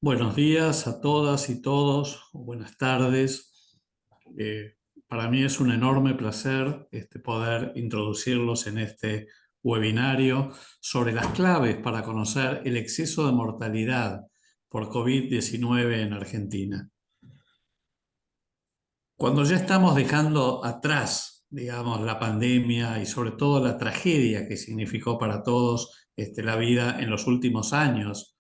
Buenos días a todas y todos, o buenas tardes. Eh, para mí es un enorme placer poder introducirlos en este webinario sobre las claves para conocer el exceso de mortalidad por COVID-19 en Argentina. Cuando ya estamos dejando atrás, digamos, la pandemia y sobre todo la tragedia que significó para todos la vida en los últimos años,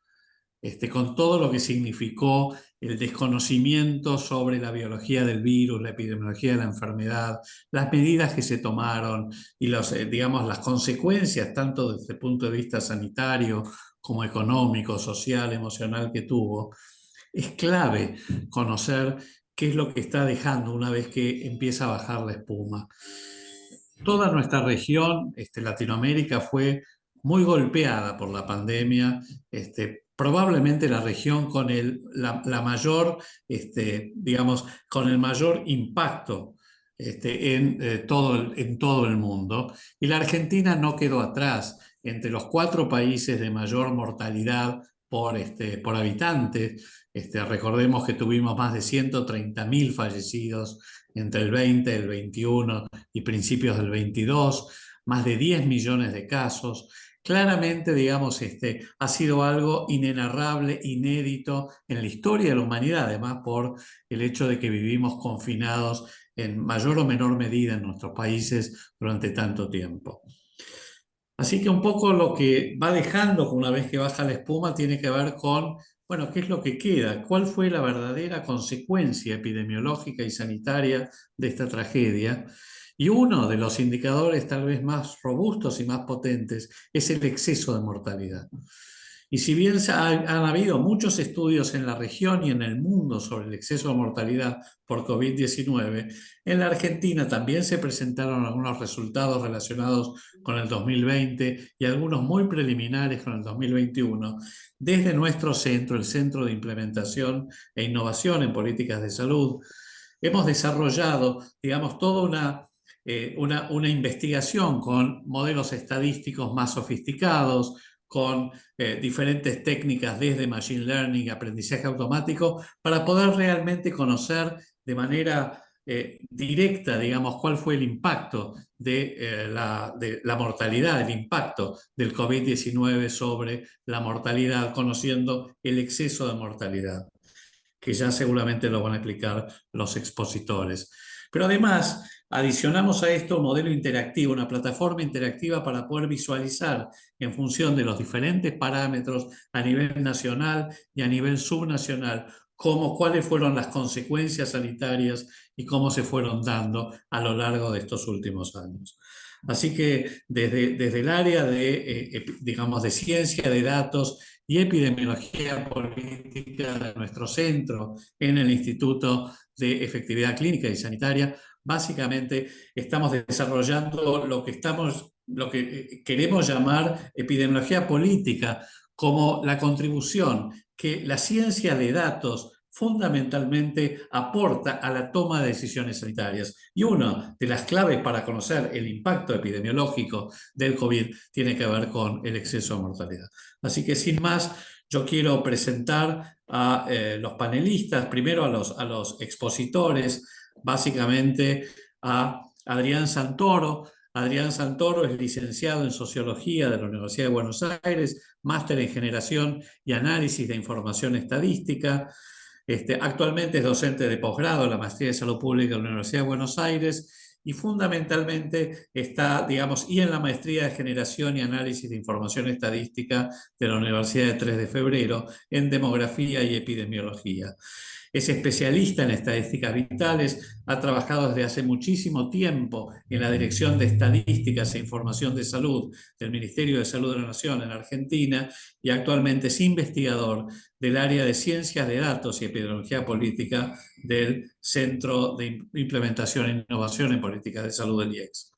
con todo lo que significó el desconocimiento sobre la biología del virus, la epidemiología de la enfermedad, las medidas que se tomaron y digamos, las consecuencias, tanto desde el punto de vista sanitario como económico, social, emocional que tuvo. Es clave conocer qué es lo que está dejando una vez que empieza a bajar la espuma. Toda nuestra región, Latinoamérica, fue muy golpeada por la pandemia, probablemente la región con la mayor, digamos, con el mayor impacto en todo el mundo. Y la Argentina no quedó atrás. Entre los 4 países de mayor mortalidad por habitante, recordemos que tuvimos más de 130.000 fallecidos entre el 20, el 21 y principios del 22, más de 10 millones de casos. Claramente, digamos, ha sido algo inenarrable, inédito en la historia de la humanidad, además por el hecho de que vivimos confinados en mayor o menor medida en nuestros países durante tanto tiempo. Así que un poco lo que va dejando una vez que baja la espuma tiene que ver con, bueno, ¿qué es lo que queda? ¿Cuál fue la verdadera consecuencia epidemiológica y sanitaria de esta tragedia? Y uno de los indicadores tal vez más robustos y más potentes es el exceso de mortalidad. Y si bien han habido muchos estudios en la región y en el mundo sobre el exceso de mortalidad por COVID-19, en la Argentina también se presentaron algunos resultados relacionados con el 2020 y algunos muy preliminares con el 2021, desde nuestro centro, el Centro de Implementación e Innovación en Políticas de Salud. Hemos desarrollado, digamos, toda una investigación con modelos estadísticos más sofisticados, con diferentes técnicas desde Machine Learning, aprendizaje automático, para poder realmente conocer de manera directa, digamos, cuál fue el impacto de la mortalidad, el impacto del COVID-19 sobre la mortalidad, conociendo el exceso de mortalidad, que ya seguramente lo van a explicar los expositores. Pero además, adicionamos a esto un modelo interactivo, una plataforma interactiva para poder visualizar en función de los diferentes parámetros a nivel nacional y a nivel subnacional cuáles fueron las consecuencias sanitarias y cómo se fueron dando a lo largo de estos últimos años. Así que desde el área digamos, de ciencia de datos y epidemiología política de nuestro centro en el Instituto de Efectividad Clínica y Sanitaria, básicamente estamos desarrollando lo que queremos llamar epidemiología política, como la contribución que la ciencia de datos fundamentalmente aporta a la toma de decisiones sanitarias. Y una de las claves para conocer el impacto epidemiológico del COVID tiene que ver con el exceso de mortalidad. Así que sin más, yo quiero presentar a los panelistas, primero a los expositores, básicamente a Adrián Santoro. Adrián Santoro es licenciado en Sociología de la Universidad de Buenos Aires, máster en Generación y Análisis de Información Estadística. Actualmente es docente de posgrado en la Maestría de Salud Pública de la Universidad de Buenos Aires y fundamentalmente está, digamos, y en la Maestría de Generación y Análisis de Información Estadística de la Universidad de 3 de Febrero en Demografía y Epidemiología. Es especialista en estadísticas vitales, ha trabajado desde hace muchísimo tiempo en la Dirección de Estadísticas e Información de Salud del Ministerio de Salud de la Nación en Argentina y actualmente es investigador del área de Ciencias de Datos y Epidemiología Política del Centro de Implementación e Innovación en Políticas de Salud del IEX.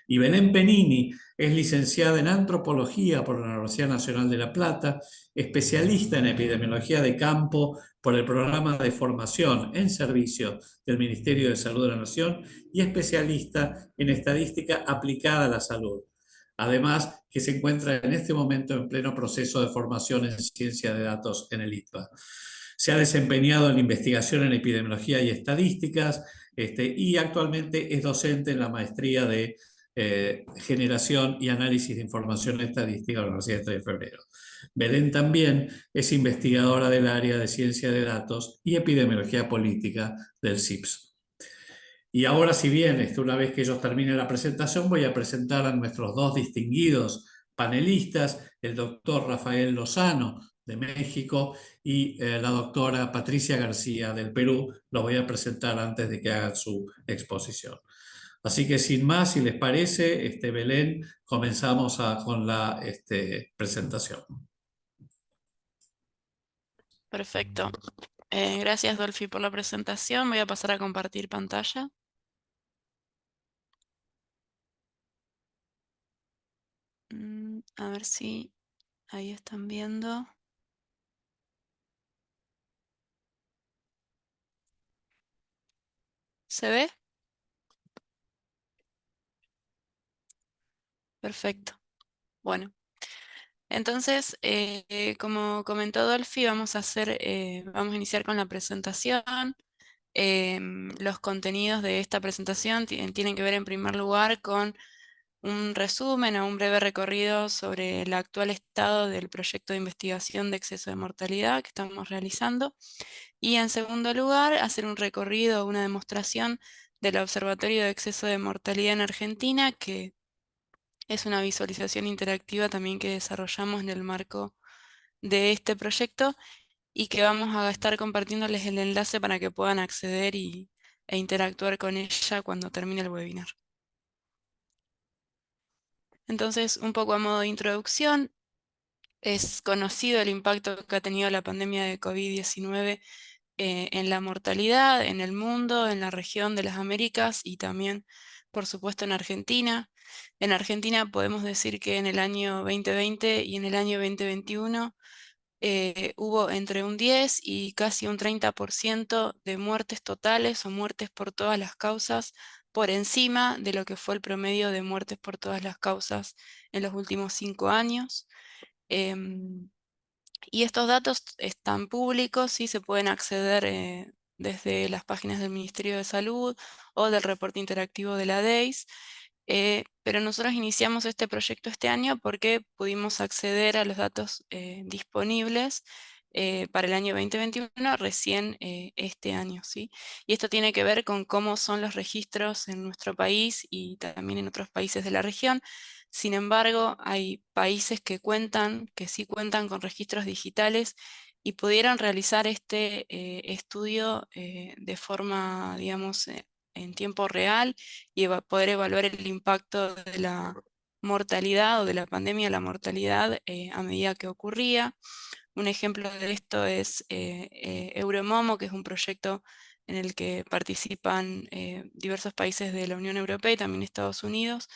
Y Belén Penini es licenciada en Antropología por la Universidad Nacional de La Plata, especialista en Epidemiología de Campo por el Programa de Formación en Servicio del Ministerio de Salud de la Nación y especialista en Estadística aplicada a la salud. Además, que se encuentra en este momento en pleno proceso de formación en ciencia de datos en el ITBA. Se ha desempeñado en investigación en epidemiología y estadísticas, y actualmente es docente en la maestría de generación y análisis de información estadística de la Universidad de 3 de Febrero. Belén también es investigadora del área de ciencia de datos y epidemiología política del CIPS. Y ahora, si bien una vez que ellos terminen la presentación, voy a presentar a nuestros dos distinguidos panelistas, el doctor Rafael Lozano de México y la doctora Patricia García del Perú. Los voy a presentar antes de que hagan su exposición. Así que sin más, si les parece, Belén, comenzamos con la presentación. Perfecto. Gracias, Dolphy, por la presentación. Voy a pasar a compartir pantalla. A ver si ahí están viendo. ¿Se ve? Perfecto. Bueno, entonces, como comentó Dolphy, vamos a iniciar con la presentación. Los contenidos de esta presentación tienen que ver en primer lugar con un resumen o un breve recorrido sobre el actual estado del proyecto de investigación de exceso de mortalidad que estamos realizando. Y en segundo lugar, hacer un recorrido o una demostración del Observatorio de Exceso de Mortalidad en Argentina, que es una visualización interactiva también que desarrollamos en el marco de este proyecto y que vamos a estar compartiéndoles el enlace para que puedan acceder e interactuar con ella cuando termine el webinar. Entonces, un poco a modo de introducción, es conocido el impacto que ha tenido la pandemia de COVID-19 en la mortalidad, en el mundo, en la región de las Américas y también, por supuesto, en Argentina. En Argentina podemos decir que en el año 2020 y en el año 2021 hubo entre un 10 y casi un 30% de muertes totales o muertes por todas las causas por encima de lo que fue el promedio de muertes por todas las causas en los últimos 5 años. Em, y estos datos están públicos y se pueden acceder desde las páginas del Ministerio de Salud o del reporte interactivo de la DEIS. Pero nosotros iniciamos este proyecto este año porque pudimos acceder a los datos disponibles para el año 2021 recién este año, ¿sí? Y esto tiene que ver con cómo son los registros en nuestro país y también en otros países de la región. Sin embargo, hay países que sí cuentan con registros digitales y pudieron realizar este estudio de forma, digamos, en tiempo real y poder evaluar el impacto de la mortalidad o de la pandemia, la mortalidad a medida que ocurría. Un ejemplo de esto es Euromomo, que es un proyecto en el que participan diversos países de la Unión Europea y también Estados Unidos,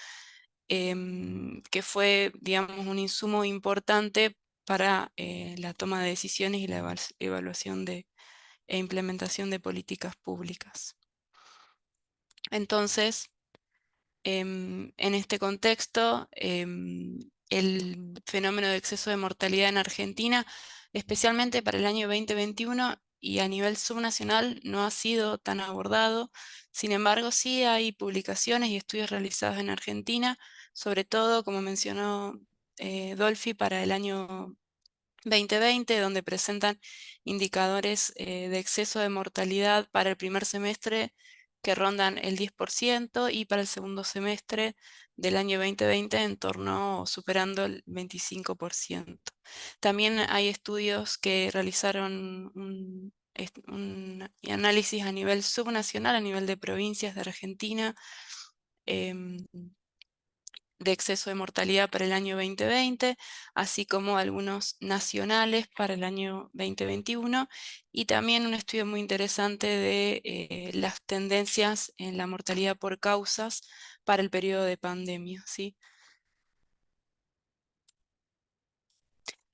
que fue, digamos, un insumo importante para la toma de decisiones y la evaluación e implementación de políticas públicas. Entonces, en este contexto, el fenómeno de exceso de mortalidad en Argentina, especialmente para el año 2021 y a nivel subnacional, no ha sido tan abordado. Sin embargo, sí hay publicaciones y estudios realizados en Argentina, sobre todo, como mencionó Dolphy, para el año 2020, donde presentan indicadores de exceso de mortalidad para el primer semestre que rondan el 10% y para el segundo semestre del año 2020 en torno o superando el 25%. También hay estudios que realizaron un análisis a nivel subnacional, a nivel de provincias de Argentina, em, de exceso de mortalidad para el año 2020, así como algunos nacionales para el año 2021, y también un estudio muy interesante de las tendencias en la mortalidad por causas para el periodo de pandemia, ¿sí?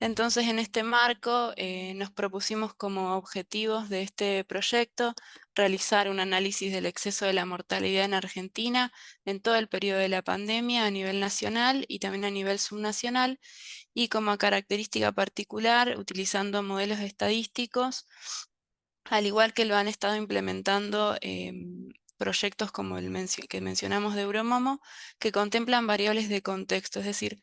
Entonces, en este marco, nos propusimos como objetivos de este proyecto realizar un análisis del exceso de la mortalidad en Argentina en todo el periodo de la pandemia a nivel nacional y también a nivel subnacional, y como característica particular, utilizando modelos estadísticos, al igual que lo han estado implementando proyectos como que mencionamos de Euromomo, que contemplan variables de contexto, es decir,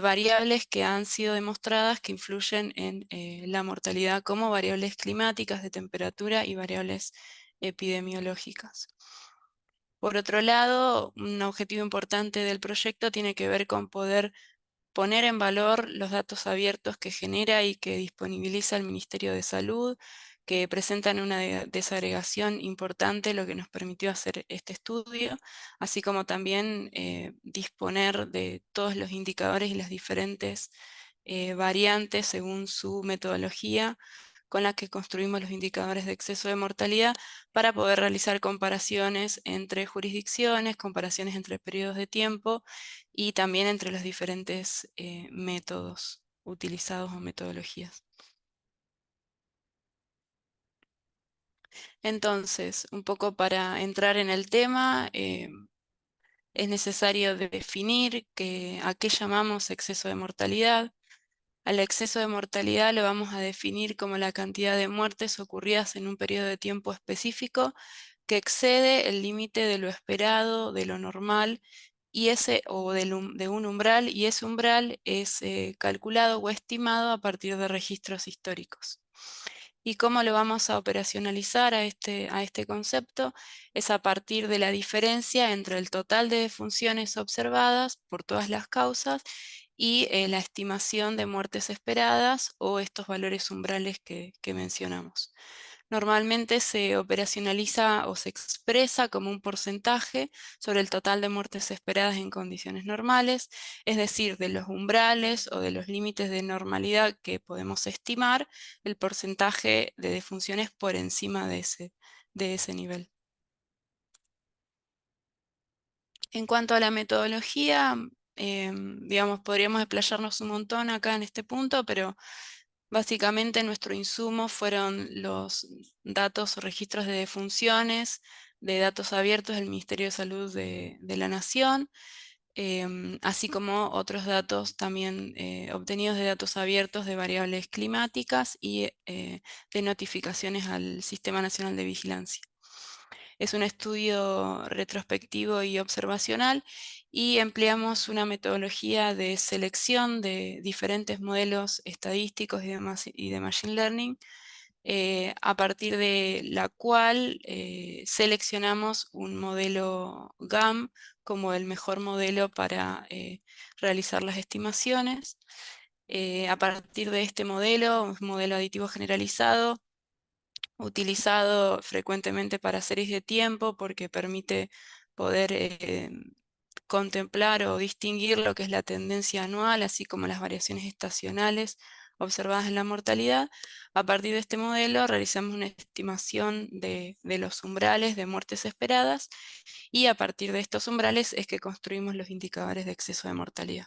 variables que han sido demostradas que influyen en la mortalidad, como variables climáticas de temperatura y variables epidemiológicas. Por otro lado, un objetivo importante del proyecto tiene que ver con poder poner en valor los datos abiertos que genera y que disponibiliza el Ministerio de Salud, que presentan una desagregación importante, lo que nos permitió hacer este estudio, así como también disponer de todos los indicadores y las diferentes variantes según su metodología con la que construimos los indicadores de exceso de mortalidad para poder realizar comparaciones entre jurisdicciones, comparaciones entre periodos de tiempo y también entre los diferentes métodos utilizados o metodologías. Entonces, un poco para entrar en el tema, es necesario definir a qué llamamos exceso de mortalidad. Al exceso de mortalidad lo vamos a definir como la cantidad de muertes ocurridas en un periodo de tiempo específico que excede el límite de lo esperado, de lo normal, y de un umbral, y ese umbral es calculado o estimado a partir de registros históricos. ¿Y cómo lo vamos a operacionalizar a este concepto? Es a partir de la diferencia entre el total de defunciones observadas por todas las causas y la estimación de muertes esperadas o estos valores umbrales que mencionamos. Normalmente se operacionaliza o se expresa como un porcentaje sobre el total de muertes esperadas en condiciones normales, es decir, de los umbrales o de los límites de normalidad que podemos estimar, el porcentaje de defunciones por encima de ese nivel. En cuanto a la metodología, digamos, podríamos explayarnos un montón acá en este punto, pero básicamente nuestro insumo fueron los datos o registros de defunciones, de datos abiertos del Ministerio de Salud de la Nación, así como otros datos también obtenidos de datos abiertos de variables climáticas y de notificaciones al Sistema Nacional de Vigilancia. Es un estudio retrospectivo y observacional y empleamos una metodología de selección de diferentes modelos estadísticos y de Machine Learning, a partir de la cual seleccionamos un modelo GAM como el mejor modelo para realizar las estimaciones. A partir de este modelo, un modelo aditivo generalizado, utilizado frecuentemente para series de tiempo porque permite poder contemplar o distinguir lo que es la tendencia anual, así como las variaciones estacionales observadas en la mortalidad. A partir de este modelo realizamos una estimación de los umbrales de muertes esperadas y a partir de estos umbrales es que construimos los indicadores de exceso de mortalidad.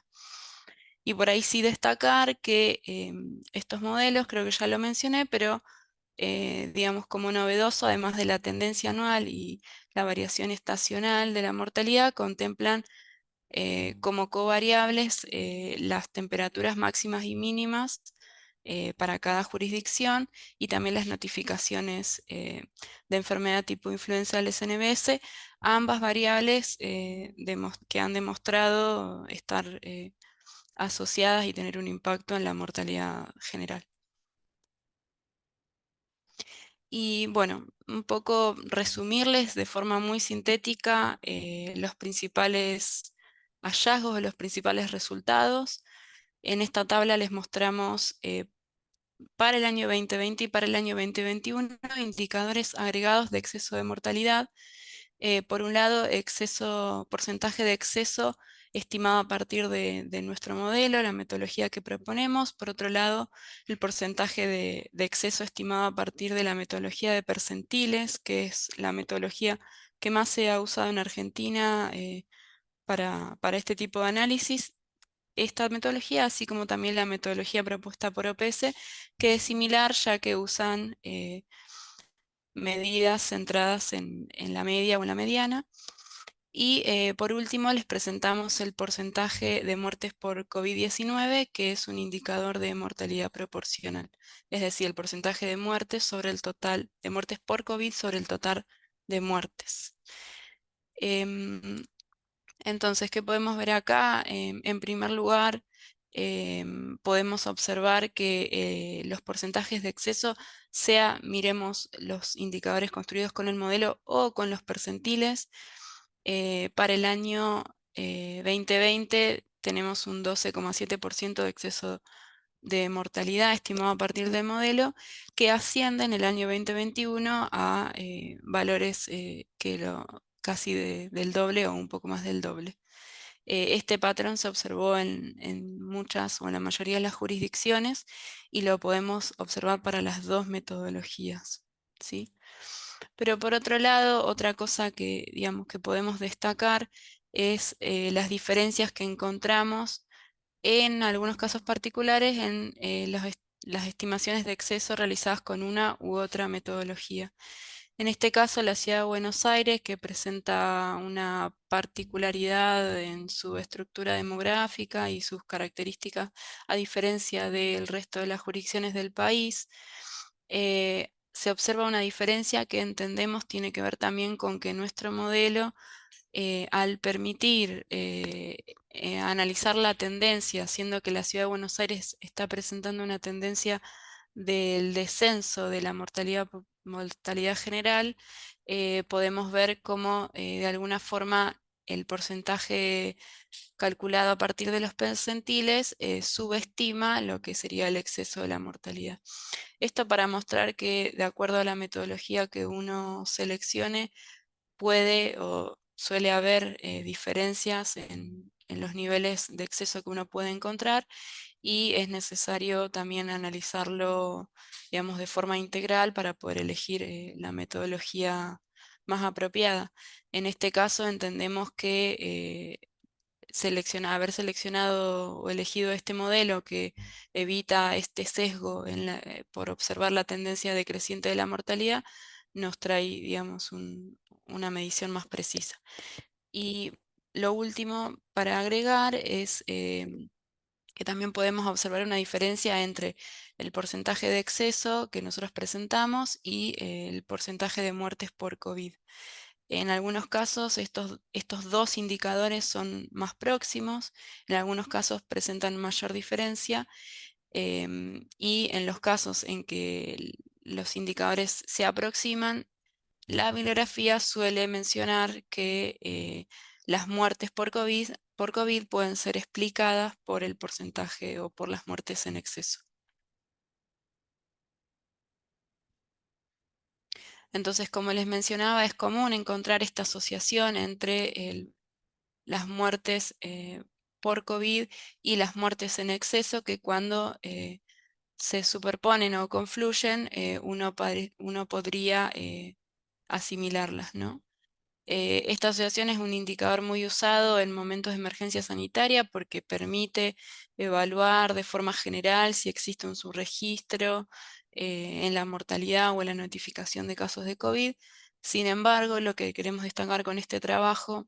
Y por ahí sí destacar que estos modelos, creo que ya lo mencioné, pero digamos como novedoso, además de la tendencia anual y la variación estacional de la mortalidad, contemplan como covariables las temperaturas máximas y mínimas para cada jurisdicción y también las notificaciones de enfermedad tipo influenza del SNBS, ambas variables que han demostrado estar asociadas y tener un impacto en la mortalidad general. Y bueno, un poco resumirles de forma muy sintética los principales hallazgos o los principales resultados. En esta tabla les mostramos para el año 2020 y para el año 2021 indicadores agregados de exceso de mortalidad. Por un lado, porcentaje de exceso estimado a partir de nuestro modelo, la metodología que proponemos. Por otro lado, el porcentaje de exceso estimado a partir de la metodología de percentiles, que es la metodología que más se ha usado en Argentina para este tipo de análisis. esta metodología, así como también la metodología propuesta por OPS, que es similar ya que usan medidas centradas en la media o en la mediana. Y por último les presentamos el porcentaje de muertes por COVID-19, que es un indicador de mortalidad proporcional. Es decir, el porcentaje de muertes sobre el total de muertes por COVID sobre el total de muertes. Em, entonces, ¿qué podemos ver acá? En primer lugar, podemos observar que los porcentajes de exceso, sea miremos los indicadores construidos con el modelo o con los percentiles, para el año 2020 tenemos un 12,7% de exceso de mortalidad estimado a partir del modelo, que asciende en el año 2021 a valores casi del doble o un poco más del doble. Este patrón se observó en muchas o en la mayoría de las jurisdicciones y lo podemos observar para las dos metodologías, ¿sí? Pero por otro lado, otra cosa que, digamos, que podemos destacar es las diferencias que encontramos en algunos casos particulares en las estimaciones de exceso realizadas con una u otra metodología. En este caso, la ciudad de Buenos Aires, que presenta una particularidad en su estructura demográfica y sus características, a diferencia del resto de las jurisdicciones del país, se observa una diferencia que entendemos tiene que ver también con que nuestro modelo, al permitir analizar la tendencia, siendo que la ciudad de Buenos Aires está presentando una tendencia del descenso de la mortalidad general, podemos ver cómo de alguna forma el porcentaje calculado a partir de los percentiles subestima lo que sería el exceso de la mortalidad. Esto para mostrar que de acuerdo a la metodología que uno seleccione, puede o suele haber diferencias en los niveles de exceso que uno puede encontrar, y es necesario también analizarlo, digamos, de forma integral para poder elegir la metodología más apropiada. En este caso entendemos que haber seleccionado o elegido este modelo que evita este sesgo por observar la tendencia decreciente de la mortalidad, nos trae, digamos, una medición más precisa. Y lo último para agregar es que también podemos observar una diferencia entre el porcentaje de exceso que nosotros presentamos y el porcentaje de muertes por COVID. En algunos casos estos dos indicadores son más próximos, en algunos casos presentan mayor diferencia, y en los casos en que los indicadores se aproximan, la bibliografía suele mencionar que las muertes por COVID pueden ser explicadas por el porcentaje o por las muertes en exceso. Entonces, como les mencionaba, es común encontrar esta asociación entre las muertes por COVID y las muertes en exceso, que cuando se superponen o confluyen, uno podría asimilarlas, ¿no? Esta asociación es un indicador muy usado en momentos de emergencia sanitaria porque permite evaluar de forma general si existe un subregistro en la mortalidad o en la notificación de casos de COVID. Sin embargo, lo que queremos destacar con este trabajo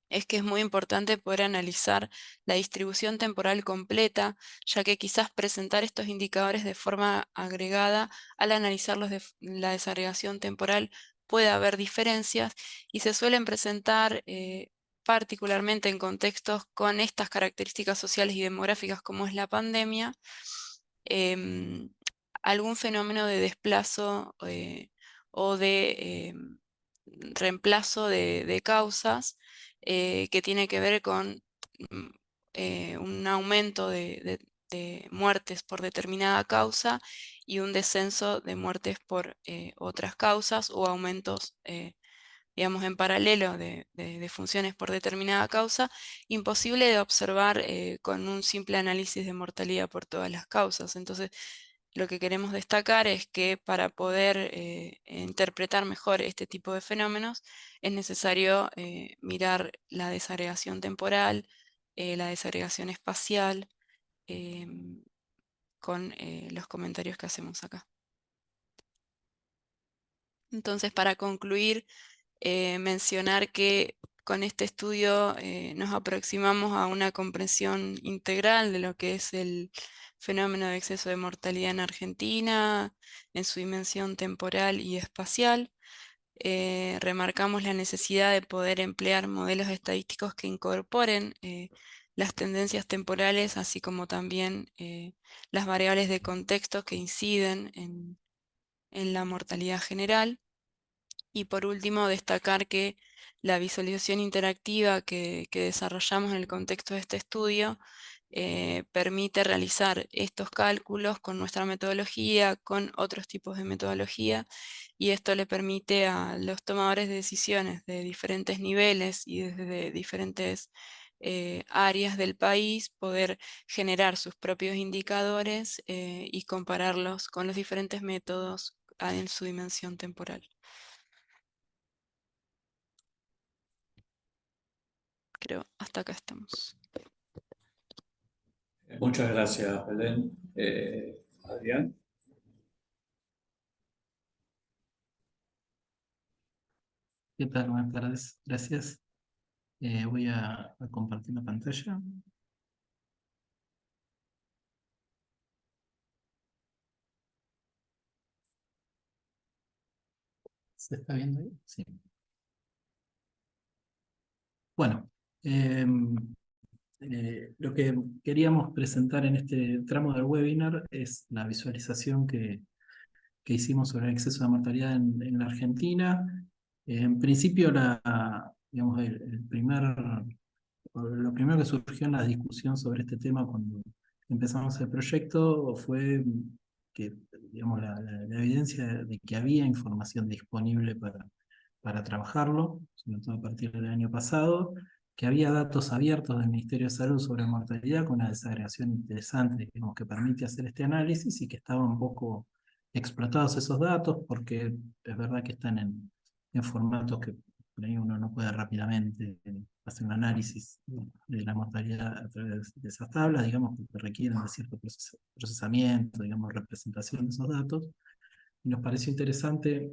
es que es muy importante poder analizar la distribución temporal completa, ya que quizás presentar estos indicadores de forma agregada, al analizarlos la desagregación temporal, puede haber diferencias y se suelen presentar particularmente en contextos con estas características sociales y demográficas como es la pandemia, em, algún fenómeno de desplazo o de reemplazo de causas que tiene que ver con mm, un aumento de muertes por determinada causa y un descenso de muertes por otras causas, o aumentos, digamos, en paralelo de funciones por determinada causa, imposible de observar con un simple análisis de mortalidad por todas las causas. Entonces, lo que queremos destacar es que para poder interpretar mejor este tipo de fenómenos es necesario mirar la desagregación temporal, la desagregación espacial, con los comentarios que hacemos acá. Entonces, para concluir, mencionar que con este estudio nos aproximamos a una comprensión integral de lo que es el fenómeno de exceso de mortalidad en Argentina, en su dimensión temporal y espacial. Remarcamos la necesidad de poder emplear modelos estadísticos que incorporen las tendencias temporales, así como también las variables de contexto que inciden en la mortalidad general. Y por último, destacar que la visualización interactiva que desarrollamos en el contexto de este estudio permite realizar estos cálculos con nuestra metodología, con otros tipos de metodología, y esto le permite a los tomadores de decisiones de diferentes niveles y desde diferentes áreas del país poder generar sus propios indicadores y compararlos con los diferentes métodos en su dimensión temporal. Creo, hasta acá estamos. Muchas gracias, Belén. Adrián. ¿Qué tal? Buenas tardes. Gracias. Voy a compartir la pantalla. ¿Se está viendo ahí? Sí. Bueno, lo que queríamos presentar en este tramo del webinar es la visualización que hicimos sobre el exceso de mortalidad en la Argentina. En principio, digamos, lo primero que surgió en la discusión sobre este tema cuando empezamos el proyecto fue que, digamos, la evidencia de que había información disponible para trabajarlo, sobre todo a partir del año pasado, que había datos abiertos del Ministerio de Salud sobre mortalidad con una desagregación interesante, digamos, que permite hacer este análisis y que estaban un poco explotados esos datos porque es verdad que están en formatos que por ahí uno no puede rápidamente hacer un análisis de la mortalidad a través de esas tablas, digamos, que requieren de cierto procesamiento, digamos, representación de esos datos. Y nos pareció interesante,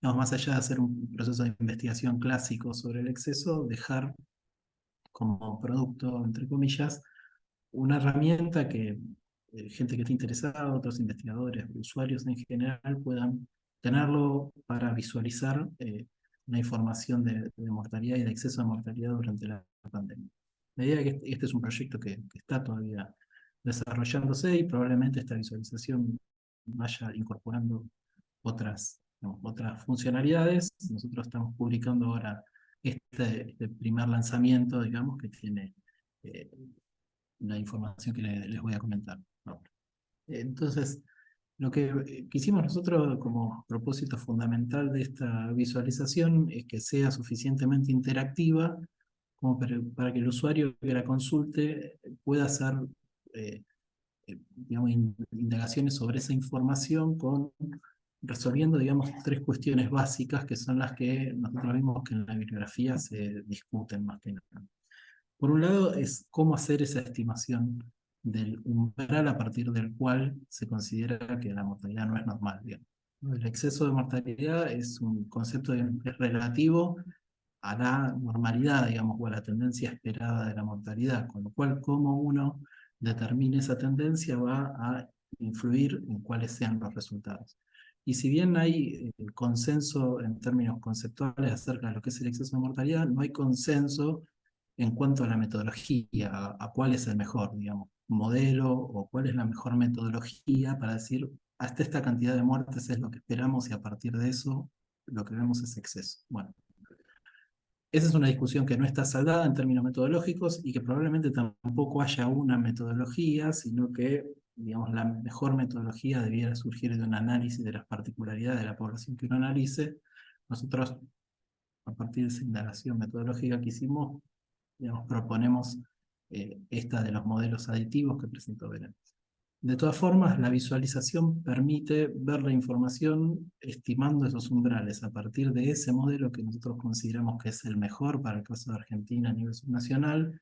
digamos, más allá de hacer un proceso de investigación clásico sobre el exceso, dejar como producto, entre comillas, una herramienta que gente que esté interesada, otros investigadores, usuarios en general, puedan tenerlo para visualizar la información de mortalidad y de exceso de mortalidad durante la pandemia. La idea es que este es un proyecto que está todavía desarrollándose y probablemente esta visualización vaya incorporando otras, digamos, otras funcionalidades. Nosotros estamos publicando ahora este primer lanzamiento, digamos, que tiene la información que les voy a comentar ahora. Entonces, lo que quisimos nosotros como propósito fundamental de esta visualización es que sea suficientemente interactiva como para que el usuario que la consulte pueda hacer digamos, indagaciones sobre esa información resolviendo, digamos, tres cuestiones básicas que son las que nosotros vimos que en la bibliografía se discuten más que nada. Por un lado es cómo hacer esa estimación del umbral a partir del cual se considera que la mortalidad no es normal. Digamos. El exceso de mortalidad es un concepto es relativo a la normalidad, digamos, o a la tendencia esperada de la mortalidad, con lo cual cómo uno determine esa tendencia va a influir en cuáles sean los resultados. Y si bien hay consenso en términos conceptuales acerca de lo que es el exceso de mortalidad, no hay consenso en cuanto a la metodología, a cuál es el mejor, digamos, modelo o cuál es la mejor metodología para decir hasta esta cantidad de muertes es lo que esperamos y a partir de eso lo que vemos es exceso. Bueno, esa es una discusión que no está saldada en términos metodológicos y que probablemente tampoco haya una metodología, sino que, digamos, la mejor metodología debiera surgir de un análisis de las particularidades de la población que uno analice. Nosotros, a partir de esa indagación metodológica que hicimos, digamos, proponemos esta de los modelos aditivos que presentó Belén. De todas formas, la visualización permite ver la información estimando esos umbrales a partir de ese modelo que nosotros consideramos que es el mejor para el caso de Argentina a nivel subnacional,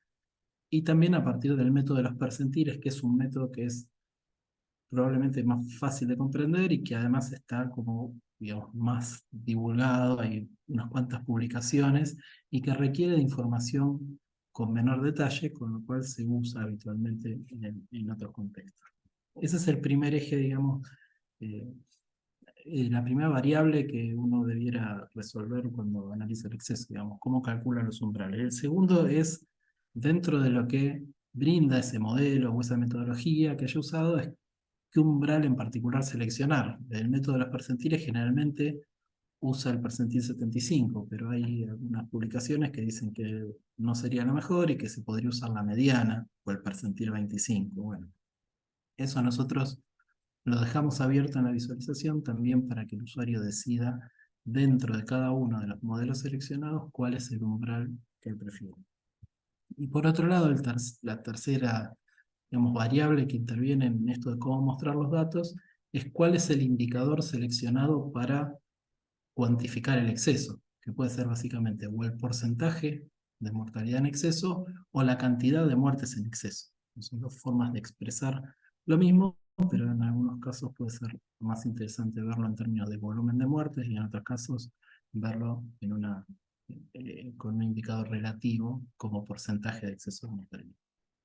y también a partir del método de los percentiles, que es un método que es probablemente más fácil de comprender y que además está como, digamos, más divulgado, hay unas cuantas publicaciones y que requiere de información con menor detalle, con lo cual se usa habitualmente en otros contextos. Ese es el primer eje, digamos, eh, la primera variable que uno debiera resolver cuando analiza el exceso, digamos, cómo calcula los umbrales. El segundo es, dentro de lo que brinda ese modelo o esa metodología que haya usado, es qué umbral en particular seleccionar. El método de los percentiles generalmente usa el percentil 75, pero hay algunas publicaciones que dicen que no sería lo mejor y que se podría usar la mediana o el percentil 25. Bueno, eso nosotros lo dejamos abierto en la visualización también para que el usuario decida dentro de cada uno de los modelos seleccionados cuál es el umbral que él prefiere. Y por otro lado, la tercera, digamos, variable que interviene en esto de cómo mostrar los datos es cuál es el indicador seleccionado para cuantificar el exceso, que puede ser básicamente o el porcentaje de mortalidad en exceso o la cantidad de muertes en exceso. Son dos formas de expresar lo mismo, pero en algunos casos puede ser más interesante verlo en términos de volumen de muertes y en otros casos verlo con un indicador relativo como porcentaje de exceso de mortalidad.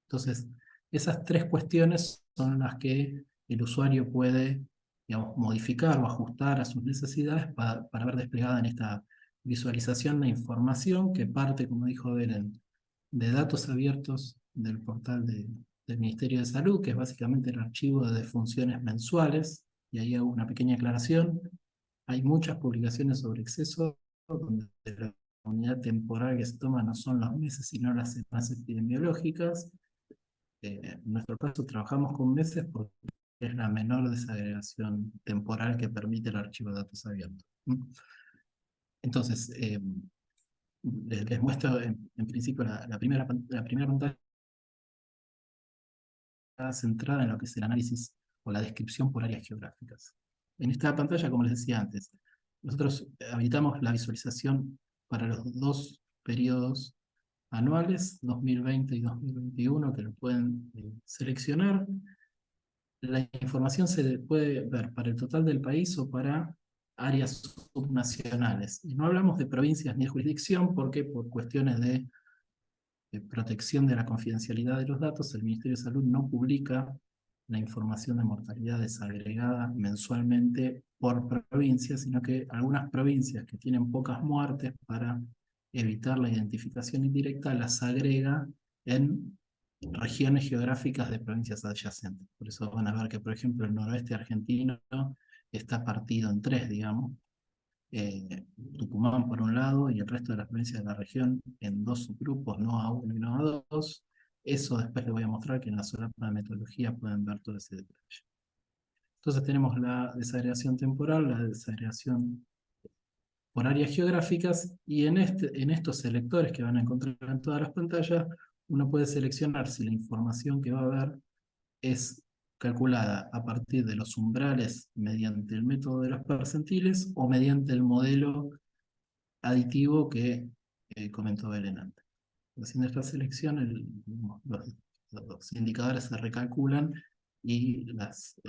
Entonces, esas tres cuestiones son las que el usuario puede, digamos, modificar o ajustar a sus necesidades para ver desplegada en esta visualización de información que parte, como dijo Belén, de datos abiertos del portal del Ministerio de Salud, que es básicamente el archivo de defunciones mensuales, y ahí hago una pequeña aclaración. Hay muchas publicaciones sobre exceso, donde la unidad temporal que se toma no son los meses, sino las semanas epidemiológicas. En nuestro caso trabajamos con meses porque es la menor desagregación temporal que permite el archivo de datos abiertos. Entonces, les muestro en principio la primera pantalla centrada en lo que es el análisis o la descripción por áreas geográficas. En esta pantalla, como les decía antes, nosotros habilitamos la visualización para los dos periodos anuales, 2020 y 2021, que lo pueden seleccionar. La información se puede ver para el total del país o para áreas subnacionales. Y no hablamos de provincias ni de jurisdicción, porque por cuestiones de protección de la confidencialidad de los datos, el Ministerio de Salud no publica la información de mortalidad desagregada mensualmente por provincia, sino que algunas provincias que tienen pocas muertes, para evitar la identificación indirecta, las agrega en regiones geográficas de provincias adyacentes. Por eso van a ver que, por ejemplo, el noroeste argentino está partido en tres, digamos. Tucumán por un lado y el resto de las provincias de la región en dos subgrupos, no a uno y no a dos. Eso después les voy a mostrar que en la solapa de metodología pueden ver todo ese detalle. Entonces tenemos la desagregación temporal, la desagregación por áreas geográficas, y en estos selectores que van a encontrar en todas las pantallas, uno puede seleccionar si la información que va a ver es calculada a partir de los umbrales mediante el método de los percentiles o mediante el modelo aditivo que comentó Belén antes. Haciendo esta selección, los indicadores se recalculan y las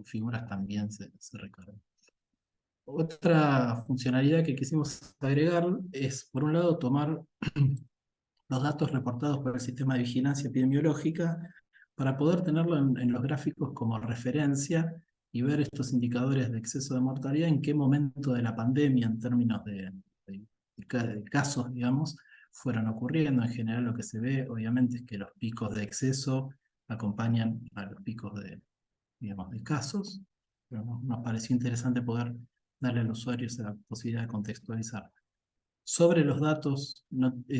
figuras también se recargan. Otra funcionalidad que quisimos agregar es, por un lado, tomar los datos reportados por el sistema de vigilancia epidemiológica para poder tenerlo en los gráficos como referencia y ver estos indicadores de exceso de mortalidad en qué momento de la pandemia, en términos de casos, digamos, fueron ocurriendo. En general lo que se ve, obviamente, es que los picos de exceso acompañan a los picos digamos, de casos, pero nos pareció interesante poder darle al usuario esa posibilidad de contextualizar sobre los datos,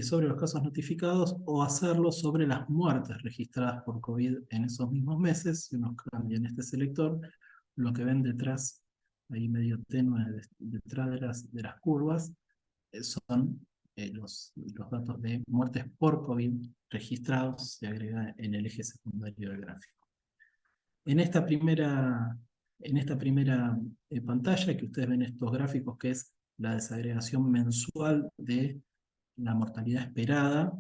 sobre los casos notificados, o hacerlo sobre las muertes registradas por COVID en esos mismos meses. Si uno cambia en este selector, lo que ven detrás, ahí medio tenue, detrás de las curvas, son los datos de muertes por COVID registrados, se agrega en el eje secundario del gráfico. En esta primera pantalla que ustedes ven estos gráficos, que es la desagregación mensual de la mortalidad esperada,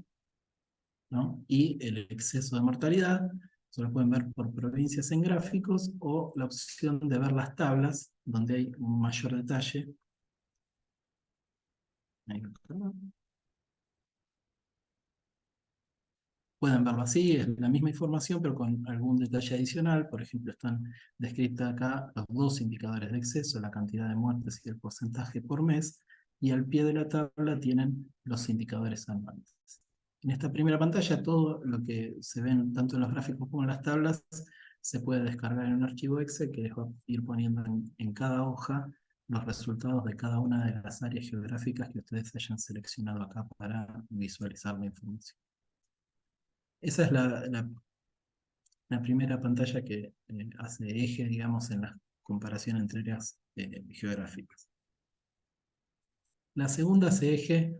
¿no? Y el exceso de mortalidad, se lo pueden ver por provincias en gráficos, o la opción de ver las tablas, donde hay un mayor detalle. Ahí lo pueden verlo así, es la misma información, pero con algún detalle adicional. Por ejemplo, están descritas acá los dos indicadores de exceso, la cantidad de muertes y el porcentaje por mes, y al pie de la tabla tienen los indicadores anuales. En esta primera pantalla, todo lo que se ven tanto en los gráficos como en las tablas se puede descargar en un archivo Excel que les va a ir poniendo en cada hoja los resultados de cada una de las áreas geográficas que ustedes hayan seleccionado acá para visualizar la información. Esa es la primera pantalla que hace eje, digamos, en la comparación entre áreas geográficas. La segunda hace eje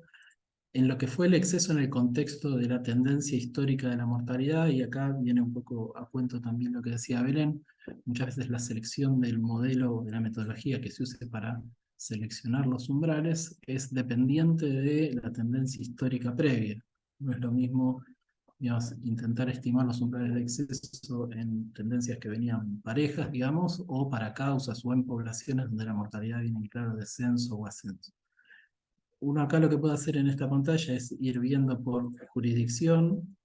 en lo que fue el exceso en el contexto de la tendencia histórica de la mortalidad, y acá viene un poco a cuento también lo que decía Belén. Muchas veces la selección del modelo, de la metodología que se use para seleccionar los umbrales, es dependiente de la tendencia histórica previa. No es lo mismo, digamos, intentar estimar los umbrales de exceso en tendencias que venían parejas, digamos, o para causas o en poblaciones donde la mortalidad viene en claro descenso o ascenso. Uno acá lo que puede hacer en esta pantalla es ir viendo por jurisdicción,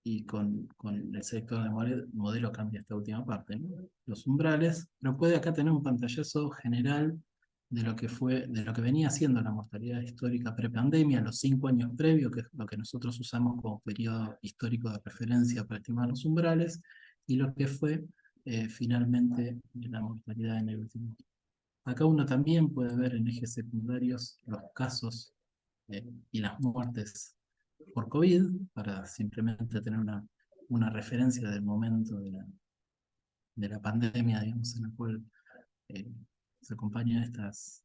y con el sector de modelo cambia esta última parte, ¿no? Los umbrales, pero puede acá tener un pantallazo general de lo que venía siendo la mortalidad histórica prepandemia, los 5 años previos, que es lo que nosotros usamos como periodo histórico de referencia para estimar los umbrales, y lo que fue finalmente la mortalidad en el último tiempo. Acá uno también puede ver en ejes secundarios los casos y las muertes por COVID, para simplemente tener una referencia del momento de la pandemia, digamos, en la cual se acompañan estas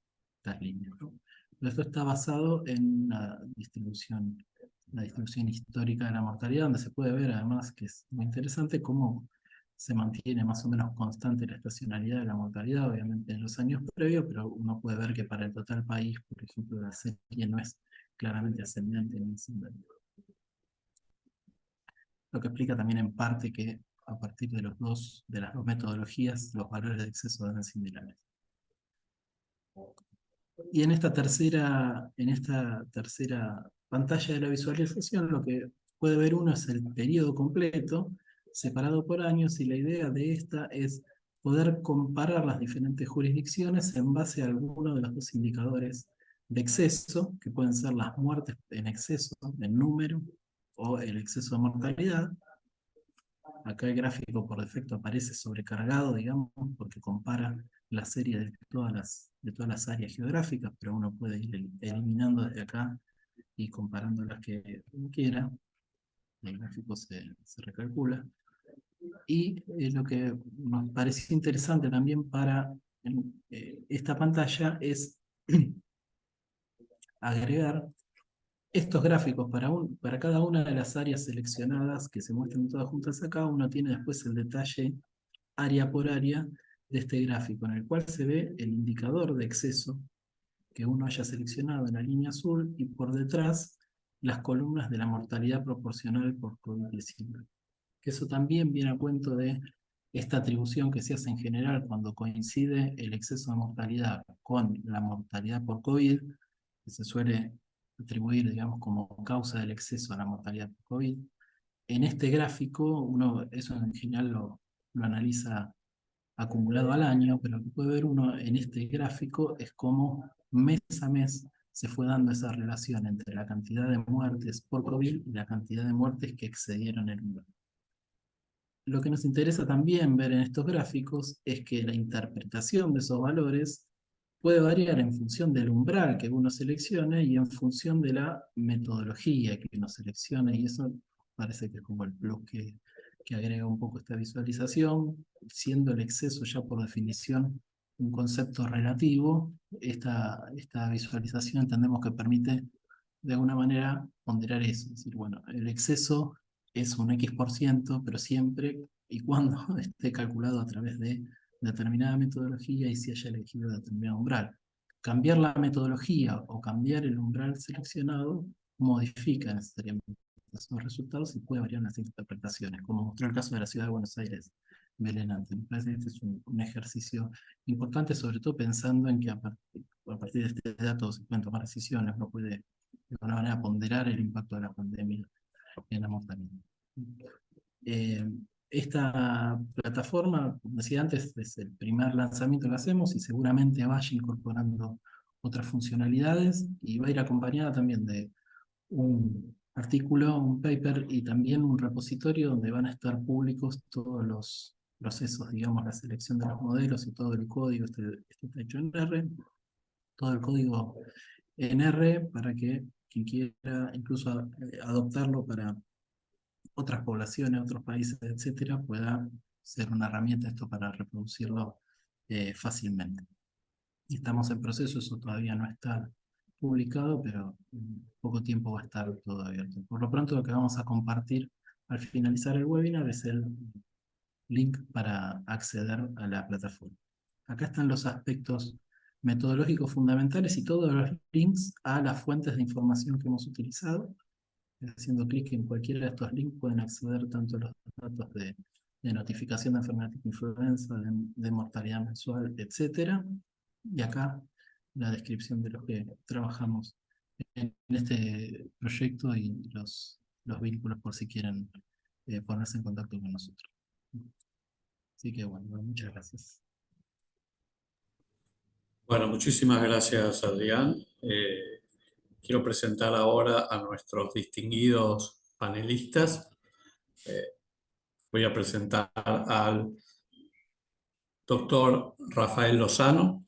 líneas, ¿no? Pero esto está basado en la distribución histórica de la mortalidad, donde se puede ver además, que es muy interesante, cómo se mantiene más o menos constante la estacionalidad de la mortalidad, obviamente en los años previos, pero uno puede ver que para el total país, por ejemplo, la serie no es claramente ascendente ni descendente. Lo que explica también en parte que a partir de las dos metodologías, los valores de exceso deben ser similares. Y en esta tercera pantalla de la visualización, lo que puede ver uno es el periodo completo, separado por años, y la idea de esta es poder comparar las diferentes jurisdicciones en base a alguno de los dos indicadores de exceso, que pueden ser las muertes en exceso, en número, o el exceso de mortalidad. Acá el gráfico por defecto aparece sobrecargado, digamos, porque compara la serie de todas las áreas geográficas, pero uno puede ir eliminando desde acá y comparando las que uno quiera. El gráfico se recalcula. Y lo que nos parece interesante también para esta pantalla es agregar estos gráficos para cada una de las áreas seleccionadas que se muestran todas juntas acá. Uno tiene después el detalle área por área de este gráfico, en el cual se ve el indicador de exceso que uno haya seleccionado en la línea azul, y por detrás las columnas de la mortalidad proporcional por COVID-19. Que eso también viene a cuento de esta atribución que se hace en general cuando coincide el exceso de mortalidad con la mortalidad por COVID, que se suele atribuir, digamos, como causa del exceso a la mortalidad por COVID. En este gráfico, uno eso en general lo analiza acumulado al año, pero lo que puede ver uno en este gráfico es cómo mes a mes se fue dando esa relación entre la cantidad de muertes por COVID y la cantidad de muertes que excedieron el umbral. Lo que nos interesa también ver en estos gráficos es que la interpretación de esos valores puede variar en función del umbral que uno seleccione y en función de la metodología que uno seleccione, y eso parece que es como el plus que agrega un poco esta visualización, siendo el exceso ya por definición un concepto relativo. Esta visualización entendemos que permite de alguna manera ponderar eso, es decir, bueno, el exceso es un X%, pero siempre y cuando esté calculado a través de determinada metodología y si haya elegido determinado umbral. Cambiar la metodología o cambiar el umbral seleccionado modifica necesariamente esos resultados y puede variar en las interpretaciones, como mostró el caso de la ciudad de Buenos Aires, Belén antes. Me parece que este es un ejercicio importante, sobre todo pensando en que a partir de este dato se pueden tomar decisiones, uno puede de alguna manera ponderar el impacto de la pandemia en la mortalidad. Esta plataforma, como decía antes, es el primer lanzamiento que hacemos y seguramente vaya incorporando otras funcionalidades y va a ir acompañada también de un artículo, un paper y también un repositorio donde van a estar públicos todos los procesos, digamos, la selección de los modelos y todo el código, este está hecho en R, todo el código en R para que quien quiera incluso adoptarlo para otras poblaciones, otros países, etcétera, pueda ser una herramienta esto para reproducirlo fácilmente. Estamos en proceso, eso todavía no está publicado, pero en poco tiempo va a estar todo abierto. Por lo pronto, lo que vamos a compartir al finalizar el webinar es el link para acceder a la plataforma. Acá están los aspectos metodológicos fundamentales y todos los links a las fuentes de información que hemos utilizado. Haciendo clic en cualquiera de estos links pueden acceder tanto a los datos de notificación de enfermedad tipo influenza, de mortalidad mensual, etcétera. Y acá la descripción de los que trabajamos en este proyecto y los vínculos por si quieren ponerse en contacto con nosotros. Así que bueno, muchas gracias. Bueno, muchísimas gracias, Adrián. Quiero presentar ahora a nuestros distinguidos panelistas. Voy a presentar al doctor Rafael Lozano.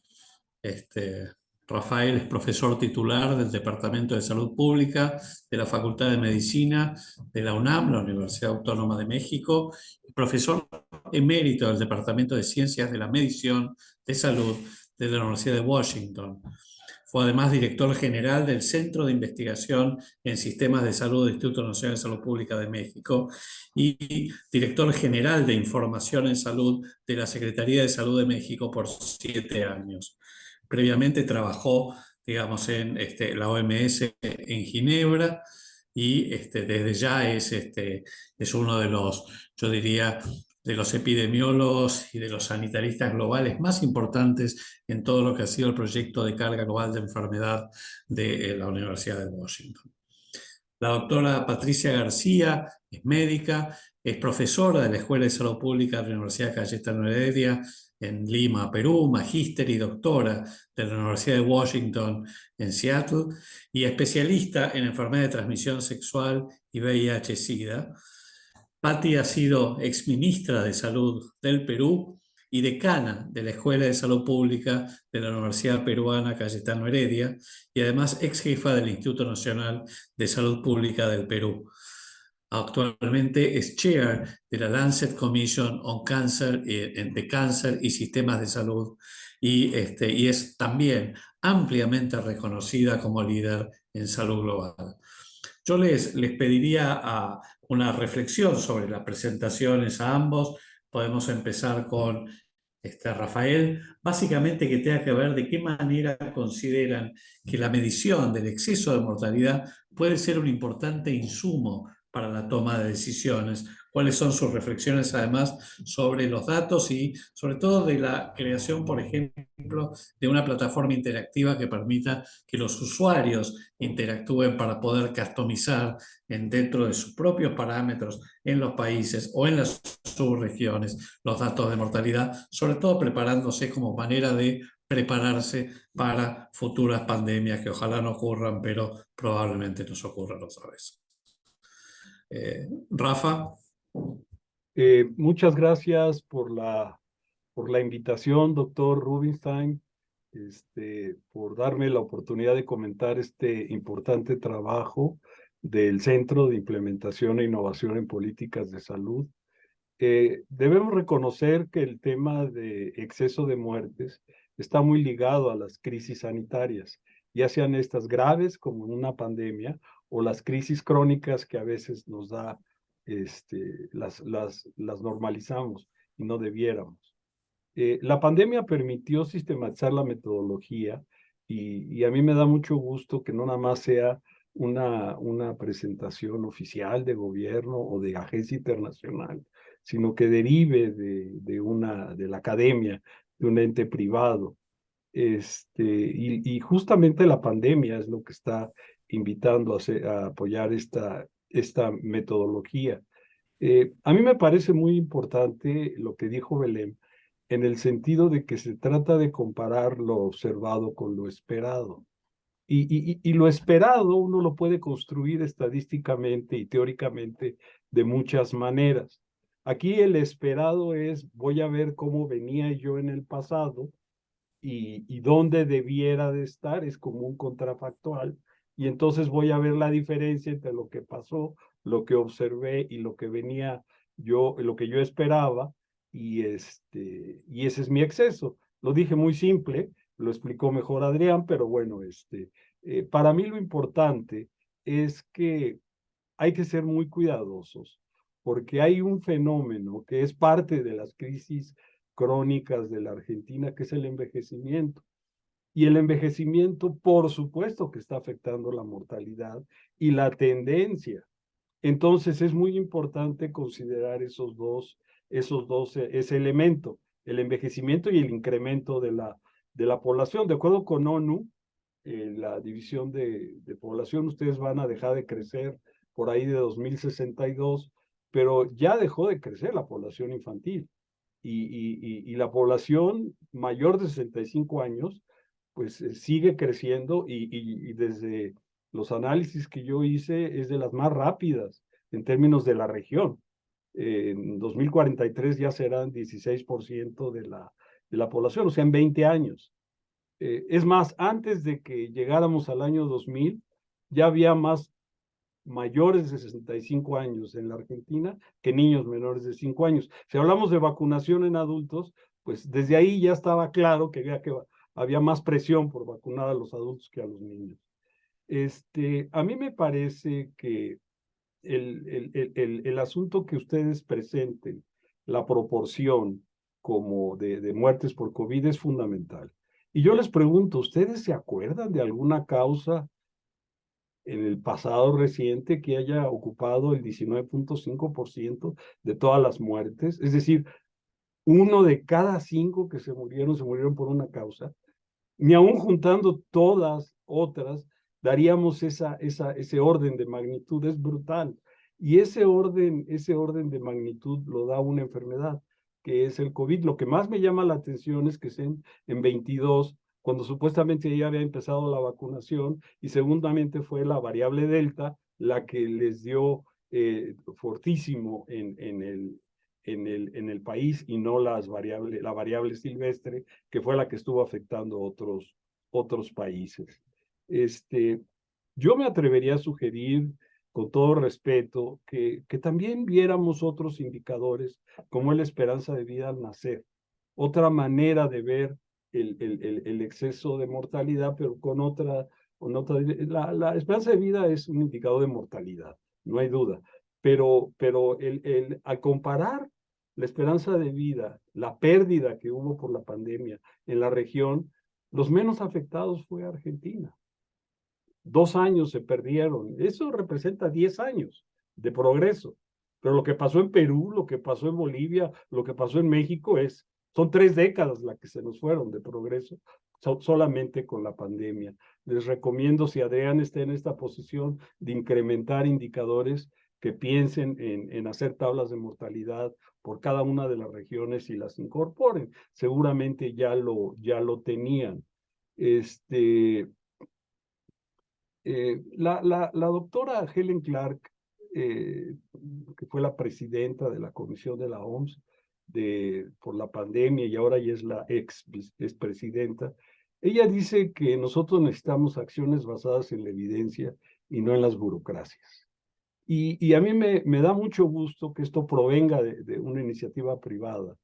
Rafael es profesor titular del Departamento de Salud Pública de la Facultad de Medicina de la UNAM, la Universidad Autónoma de México, profesor emérito del Departamento de Ciencias de la Medición de Salud de la Universidad de Washington. Fue además director general del Centro de Investigación en Sistemas de Salud del Instituto Nacional de Salud Pública de México y director general de Información en Salud de la Secretaría de Salud de México por 7 años. Previamente trabajó, digamos, en la OMS en Ginebra y desde ya es uno de los, yo diría, de los epidemiólogos y de los sanitaristas globales más importantes en todo lo que ha sido el proyecto de carga global de enfermedad de la Universidad de Washington. La doctora Patricia García es médica, es profesora de la Escuela de Salud Pública de la Universidad Cayetano Heredia en Lima, Perú, magíster y doctora de la Universidad de Washington en Seattle y especialista en enfermedad de transmisión sexual y VIH-Sida. Patti ha sido exministra de Salud del Perú y decana de la Escuela de Salud Pública de la Universidad Peruana Cayetano Heredia y además ex jefa del Instituto Nacional de Salud Pública del Perú. Actualmente es chair de la Lancet Commission on Cancer, de Cáncer y Sistemas de Salud y es también ampliamente reconocida como líder en salud global. Yo les pediría una reflexión sobre las presentaciones a ambos. Podemos empezar con Rafael, básicamente que tenga que ver de qué manera consideran que la medición del exceso de mortalidad puede ser un importante insumo para la toma de decisiones. ¿Cuáles son sus reflexiones además sobre los datos y sobre todo de la creación, por ejemplo, de una plataforma interactiva que permita que los usuarios interactúen para poder customizar dentro de sus propios parámetros en los países o en las subregiones los datos de mortalidad, sobre todo preparándose como manera de prepararse para futuras pandemias que ojalá no ocurran, pero probablemente nos ocurran otra vez? Rafa. Muchas gracias por la invitación, doctor Rubinstein, por darme la oportunidad de comentar este importante trabajo del Centro de Implementación e Innovación en Políticas de Salud. Debemos reconocer que el tema de exceso de muertes está muy ligado a las crisis sanitarias, ya sean estas graves como una pandemia o las crisis crónicas que a veces nos da, las normalizamos y no debiéramos. La pandemia permitió sistematizar la metodología y a mí me da mucho gusto que no nada más sea una presentación oficial de gobierno o de agencia internacional, sino que derive de la academia, de un ente privado. Y justamente la pandemia es lo que está invitando a apoyar esta metodología. A mí me parece muy importante lo que dijo Belén, en el sentido de que se trata de comparar lo observado con lo esperado. Y lo esperado uno lo puede construir estadísticamente y teóricamente de muchas maneras. Aquí el esperado es, voy a ver cómo venía yo en el pasado y dónde debiera de estar, es como un contrafactual, y entonces voy a ver la diferencia entre lo que pasó, lo que observé y lo que venía lo que yo esperaba, y ese es mi exceso. Lo dije muy simple, lo explicó mejor Adrián, pero bueno, para mí lo importante es que hay que ser muy cuidadosos, porque hay un fenómeno que es parte de las crisis crónicas de la Argentina, que es el envejecimiento. Y el envejecimiento, por supuesto que está afectando la mortalidad y la tendencia. Entonces es muy importante considerar ese elemento, el envejecimiento y el incremento de la población. De acuerdo con ONU, la división de población, ustedes van a dejar de crecer por ahí de 2062, pero ya dejó de crecer la población infantil. Y la población mayor de 65 años, pues sigue creciendo y desde los análisis que yo hice es de las más rápidas en términos de la región. En 2043 ya serán 16% de la población, o sea, en 20 años. Es más, antes de que llegáramos al año 2000, ya había más mayores de 65 años en la Argentina que niños menores de 5 años. Si hablamos de vacunación en adultos, pues desde ahí ya estaba claro que había más presión por vacunar a los adultos que a los niños. A mí me parece que el asunto que ustedes presenten, la proporción como de muertes por COVID es fundamental. Y yo les pregunto, ¿ustedes se acuerdan de alguna causa en el pasado reciente que haya ocupado el 19.5% de todas las muertes? Es decir, 1 de cada 5 que se murieron por una causa. Ni aún juntando todas otras, daríamos ese orden de magnitud. Es brutal. Y ese orden de magnitud lo da una enfermedad, que es el COVID. Lo que más me llama la atención es que en 22, cuando supuestamente ya había empezado la vacunación, y segundamente fue la variable Delta la que les dio fortísimo en el país, y no la variable silvestre, que fue la que estuvo afectando otros países. Yo me atrevería a sugerir, con todo respeto, que también viéramos otros indicadores, como la esperanza de vida al nacer, otra manera de ver el exceso de mortalidad, pero con otra la esperanza de vida es un indicador de mortalidad, no hay duda, pero al comparar la esperanza de vida, la pérdida que hubo por la pandemia en la región, los menos afectados fue Argentina. 2 años se perdieron. Eso representa 10 años de progreso. Pero lo que pasó en Perú, lo que pasó en Bolivia, lo que pasó en México son 3 décadas las que se nos fueron de progreso solamente con la pandemia. Les recomiendo, si Adrián está en esta posición de incrementar indicadores, que piensen en hacer tablas de mortalidad por cada una de las regiones y las incorporen. Seguramente ya lo tenían. La doctora Helen Clark, que fue la presidenta de la Comisión de la OMS por la pandemia, y ahora ya es la ex presidenta, ella dice que nosotros necesitamos acciones basadas en la evidencia y no en las burocracias. Y a mí me da mucho gusto que esto provenga de una iniciativa privada,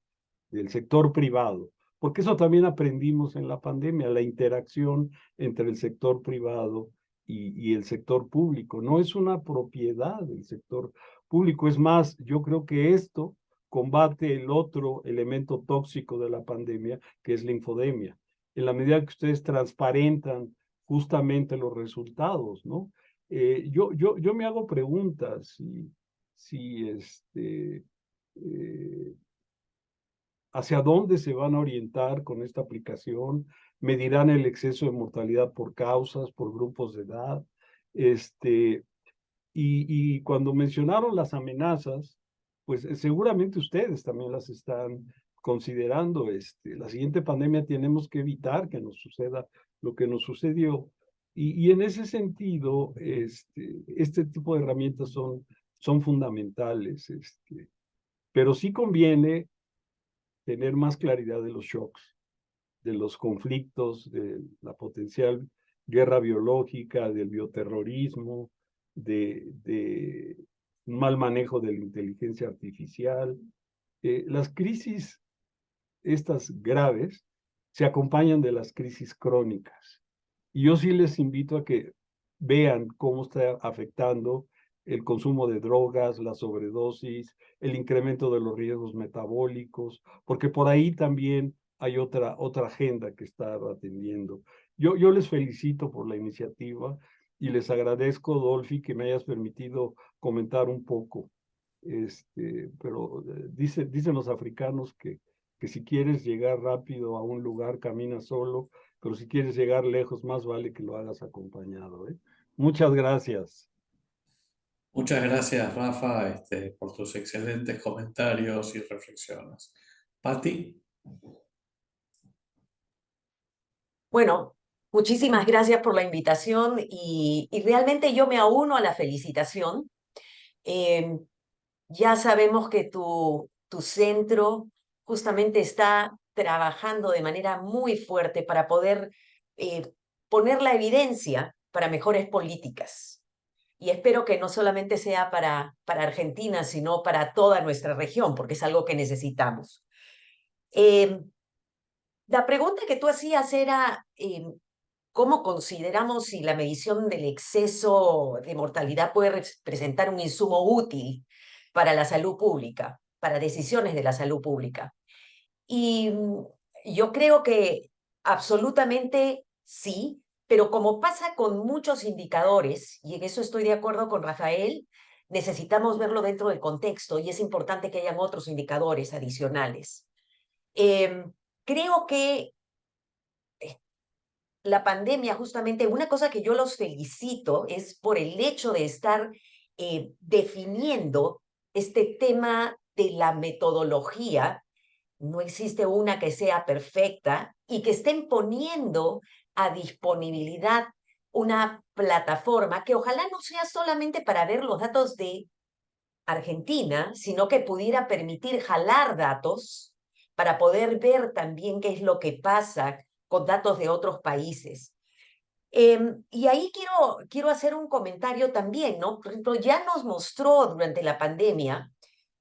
del sector privado, porque eso también aprendimos en la pandemia, la interacción entre el sector privado y el sector público. No es una propiedad del sector público. Es más, yo creo que esto combate el otro elemento tóxico de la pandemia, que es la infodemia. En la medida que ustedes transparentan justamente los resultados, ¿no? Yo me hago preguntas si hacia dónde se van a orientar con esta aplicación, medirán el exceso de mortalidad por causas, por grupos de edad, y cuando mencionaron las amenazas, pues seguramente ustedes también las están considerando. La siguiente pandemia tenemos que evitar que nos suceda lo que nos sucedió. Y en ese sentido, este tipo de herramientas son fundamentales. Pero sí conviene tener más claridad de los shocks, de los conflictos, de la potencial guerra biológica, del bioterrorismo, de un mal manejo de la inteligencia artificial. Las crisis, estas graves, se acompañan de las crisis crónicas. Y yo sí les invito a que vean cómo está afectando el consumo de drogas, la sobredosis, el incremento de los riesgos metabólicos, porque por ahí también hay otra agenda que está atendiendo. Yo les felicito por la iniciativa y les agradezco, Dolphy, que me hayas permitido comentar un poco. Pero dicen los africanos que si quieres llegar rápido a un lugar, camina solo, pero si quieres llegar lejos, más vale que lo hagas acompañado, ¿eh? Muchas gracias. Muchas gracias, Rafa, por tus excelentes comentarios y reflexiones. Patti. Bueno, muchísimas gracias por la invitación y realmente yo me auno a la felicitación. Ya sabemos que tu centro justamente está trabajando de manera muy fuerte para poder poner la evidencia para mejores políticas. Y espero que no solamente sea para Argentina, sino para toda nuestra región, porque es algo que necesitamos. La pregunta que tú hacías era, ¿cómo consideramos si la medición del exceso de mortalidad puede representar un insumo útil para la salud pública, para decisiones de la salud pública? Y yo creo que absolutamente sí, pero como pasa con muchos indicadores, y en eso estoy de acuerdo con Rafael, necesitamos verlo dentro del contexto y es importante que hayan otros indicadores adicionales. Creo que la pandemia, justamente, una cosa que yo los felicito es por el hecho de estar definiendo este tema de la metodología. No existe una que sea perfecta y que estén poniendo a disponibilidad una plataforma que ojalá no sea solamente para ver los datos de Argentina, sino que pudiera permitir jalar datos para poder ver también qué es lo que pasa con datos de otros países. Y ahí quiero hacer un comentario también, ¿no? Por ejemplo, ya nos mostró durante la pandemia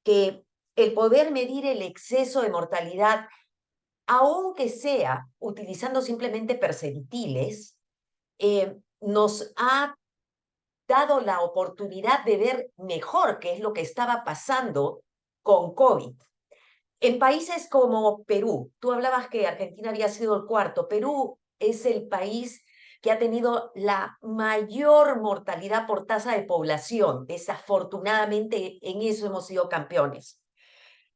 que el poder medir el exceso de mortalidad, aunque sea utilizando simplemente percentiles, nos ha dado la oportunidad de ver mejor qué es lo que estaba pasando con COVID. En países como Perú, tú hablabas que Argentina había sido el cuarto, Perú es el país que ha tenido la mayor mortalidad por tasa de población. Desafortunadamente, en eso hemos sido campeones.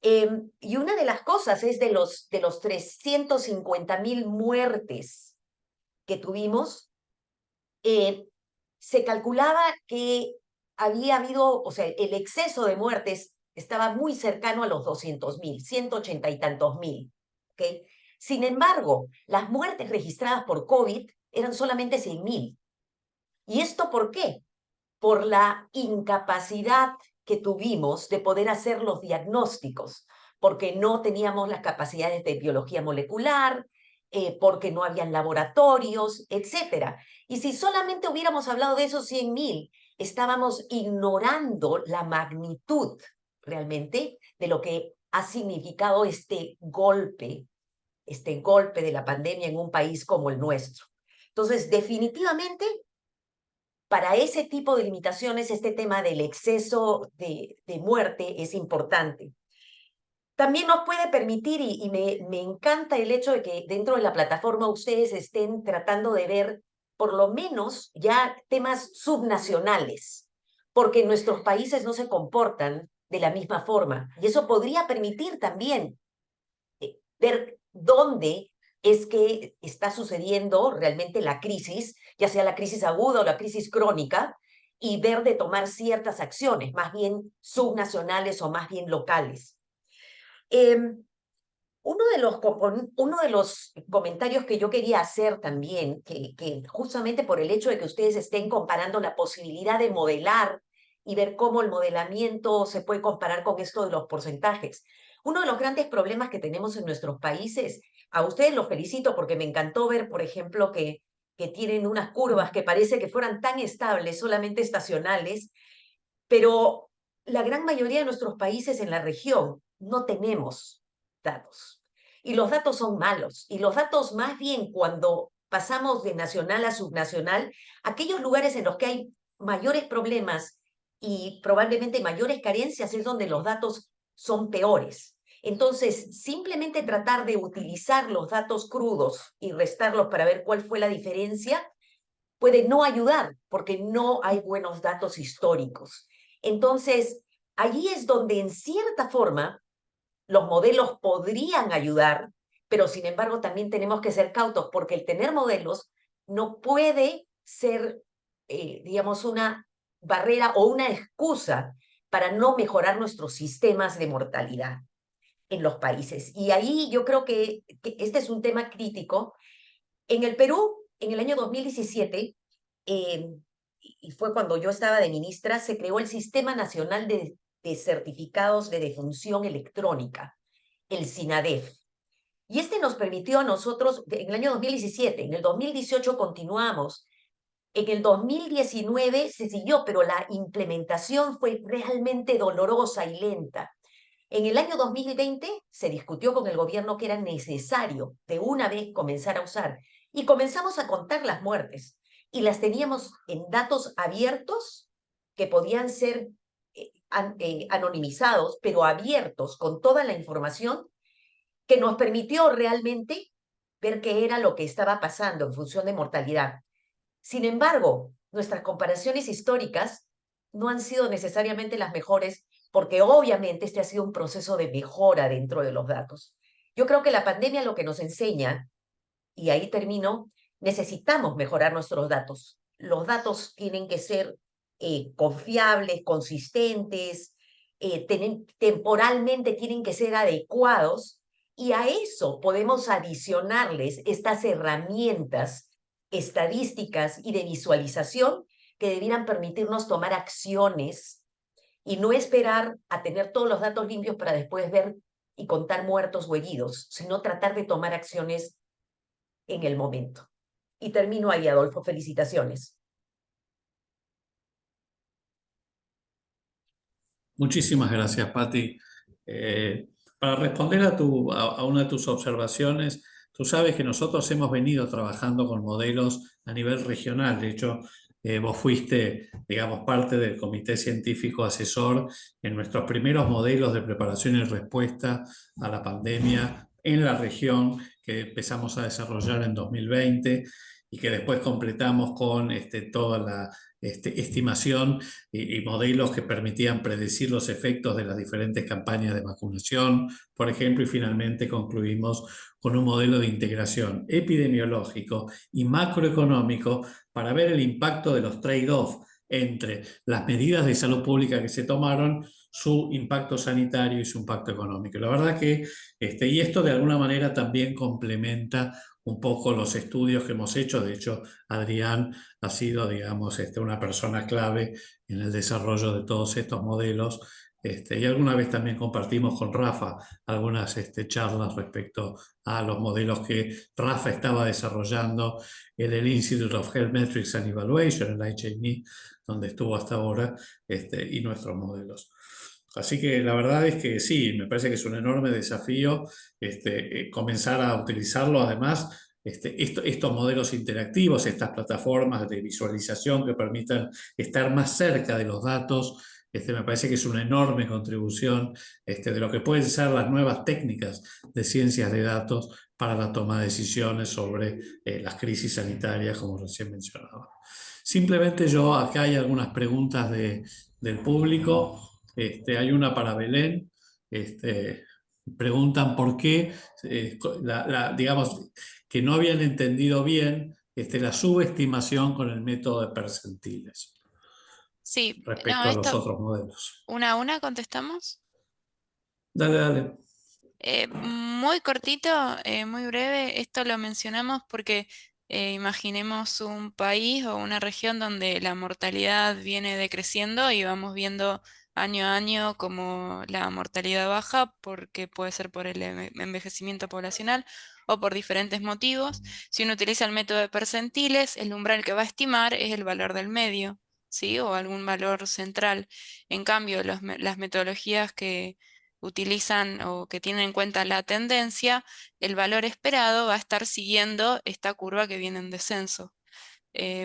Y una de las cosas es de los 350.000 muertes que tuvimos, se calculaba que había habido, o sea, el exceso de muertes estaba muy cercano a los 200.000, 180 y tantos mil. ¿Okay? Sin embargo, las muertes registradas por COVID eran solamente 100.000. ¿Y esto por qué? Por la incapacidad que tuvimos de poder hacer los diagnósticos, porque no teníamos las capacidades de biología molecular, porque no habían laboratorios, etc. Y si solamente hubiéramos hablado de esos 100.000, estábamos ignorando la magnitud realmente de lo que ha significado este golpe de la pandemia en un país como el nuestro. Entonces, definitivamente, para ese tipo de limitaciones, este tema del exceso de muerte es importante. También nos puede permitir, y me encanta el hecho de que dentro de la plataforma ustedes estén tratando de ver por lo menos ya temas subnacionales, porque nuestros países no se comportan de la misma forma. Y eso podría permitir también ver dónde es que está sucediendo realmente la crisis, ya sea la crisis aguda o la crisis crónica, y ver de tomar ciertas acciones, más bien subnacionales o más bien locales. Uno de los comentarios que yo quería hacer también, que justamente por el hecho de que ustedes estén comparando la posibilidad de modelar y ver cómo el modelamiento se puede comparar con esto de los porcentajes. Uno de los grandes problemas que tenemos en nuestros países, a ustedes los felicito porque me encantó ver, por ejemplo, que tienen unas curvas que parece que fueran tan estables, solamente estacionales, pero la gran mayoría de nuestros países en la región no tenemos datos. Y los datos son malos. Y los datos más bien cuando pasamos de nacional a subnacional, aquellos lugares en los que hay mayores problemas y probablemente mayores carencias es donde los datos son peores. Entonces, simplemente tratar de utilizar los datos crudos y restarlos para ver cuál fue la diferencia puede no ayudar porque no hay buenos datos históricos. Entonces, allí es donde en cierta forma los modelos podrían ayudar, pero sin embargo también tenemos que ser cautos porque el tener modelos no puede ser, digamos, una barrera o una excusa para no mejorar nuestros sistemas de mortalidad en los países. Y ahí yo creo que este es un tema crítico. En el Perú, en el año 2017, y fue cuando yo estaba de ministra, se creó el Sistema Nacional de Certificados de Defunción Electrónica, el SINADEF. Y este nos permitió a nosotros, en el año 2017, en el 2018 continuamos, en el 2019 se siguió, pero la implementación fue realmente dolorosa y lenta. En el año 2020 se discutió con el gobierno que era necesario de una vez comenzar a usar y comenzamos a contar las muertes y las teníamos en datos abiertos que podían ser anonimizados, pero abiertos con toda la información que nos permitió realmente ver qué era lo que estaba pasando en función de mortalidad. Sin embargo, nuestras comparaciones históricas no han sido necesariamente las mejores porque obviamente este ha sido un proceso de mejora dentro de los datos. Yo creo que la pandemia lo que nos enseña, y ahí termino, necesitamos mejorar nuestros datos. Los datos tienen que ser confiables, consistentes, temporalmente tienen que ser adecuados, y a eso podemos adicionarles estas herramientas estadísticas y de visualización que debieran permitirnos tomar acciones y no esperar a tener todos los datos limpios para después ver y contar muertos o heridos, sino tratar de tomar acciones en el momento. Y termino ahí, Adolfo. Felicitaciones. Muchísimas gracias, Patti. Para responder a una de tus observaciones, tú sabes que nosotros hemos venido trabajando con modelos a nivel regional. De hecho, vos fuiste, digamos, parte del comité científico asesor en nuestros primeros modelos de preparación y respuesta a la pandemia en la región que empezamos a desarrollar en 2020 y que después completamos con toda la estimación y modelos que permitían predecir los efectos de las diferentes campañas de vacunación, por ejemplo, y finalmente concluimos con un modelo de integración epidemiológico y macroeconómico para ver el impacto de los trade-off entre las medidas de salud pública que se tomaron, su impacto sanitario y su impacto económico. La verdad que, y esto de alguna manera también complementa un poco los estudios que hemos hecho. De hecho, Adrián ha sido, digamos, una persona clave en el desarrollo de todos estos modelos. Y alguna vez también compartimos con Rafa algunas charlas respecto a los modelos que Rafa estaba desarrollando en el Institute of Health Metrics and Evaluation, en la HME, donde estuvo hasta ahora, y nuestros modelos. Así que la verdad es que sí, me parece que es un enorme desafío comenzar a utilizarlo. Además, estos modelos interactivos, estas plataformas de visualización que permitan estar más cerca de los datos Me parece que es una enorme contribución de lo que pueden ser las nuevas técnicas de ciencias de datos para la toma de decisiones sobre las crisis sanitarias, como recién mencionaba. Simplemente yo, acá hay algunas preguntas del público. Hay una para Belén. Preguntan por qué, digamos, que no habían entendido bien la subestimación con el método de percentiles Sí, no, respecto a los esto otros modelos. una a una contestamos. Dale, dale. Muy cortito, muy breve, esto lo mencionamos porque imaginemos un país o una región donde la mortalidad viene decreciendo y vamos viendo año a año como la mortalidad baja, porque puede ser por el envejecimiento poblacional o por diferentes motivos. Si uno utiliza el método de percentiles, el umbral que va a estimar es el valor del medio, ¿sí? O algún valor central. En cambio, las metodologías que utilizan o que tienen en cuenta la tendencia, el valor esperado va a estar siguiendo esta curva que viene en descenso.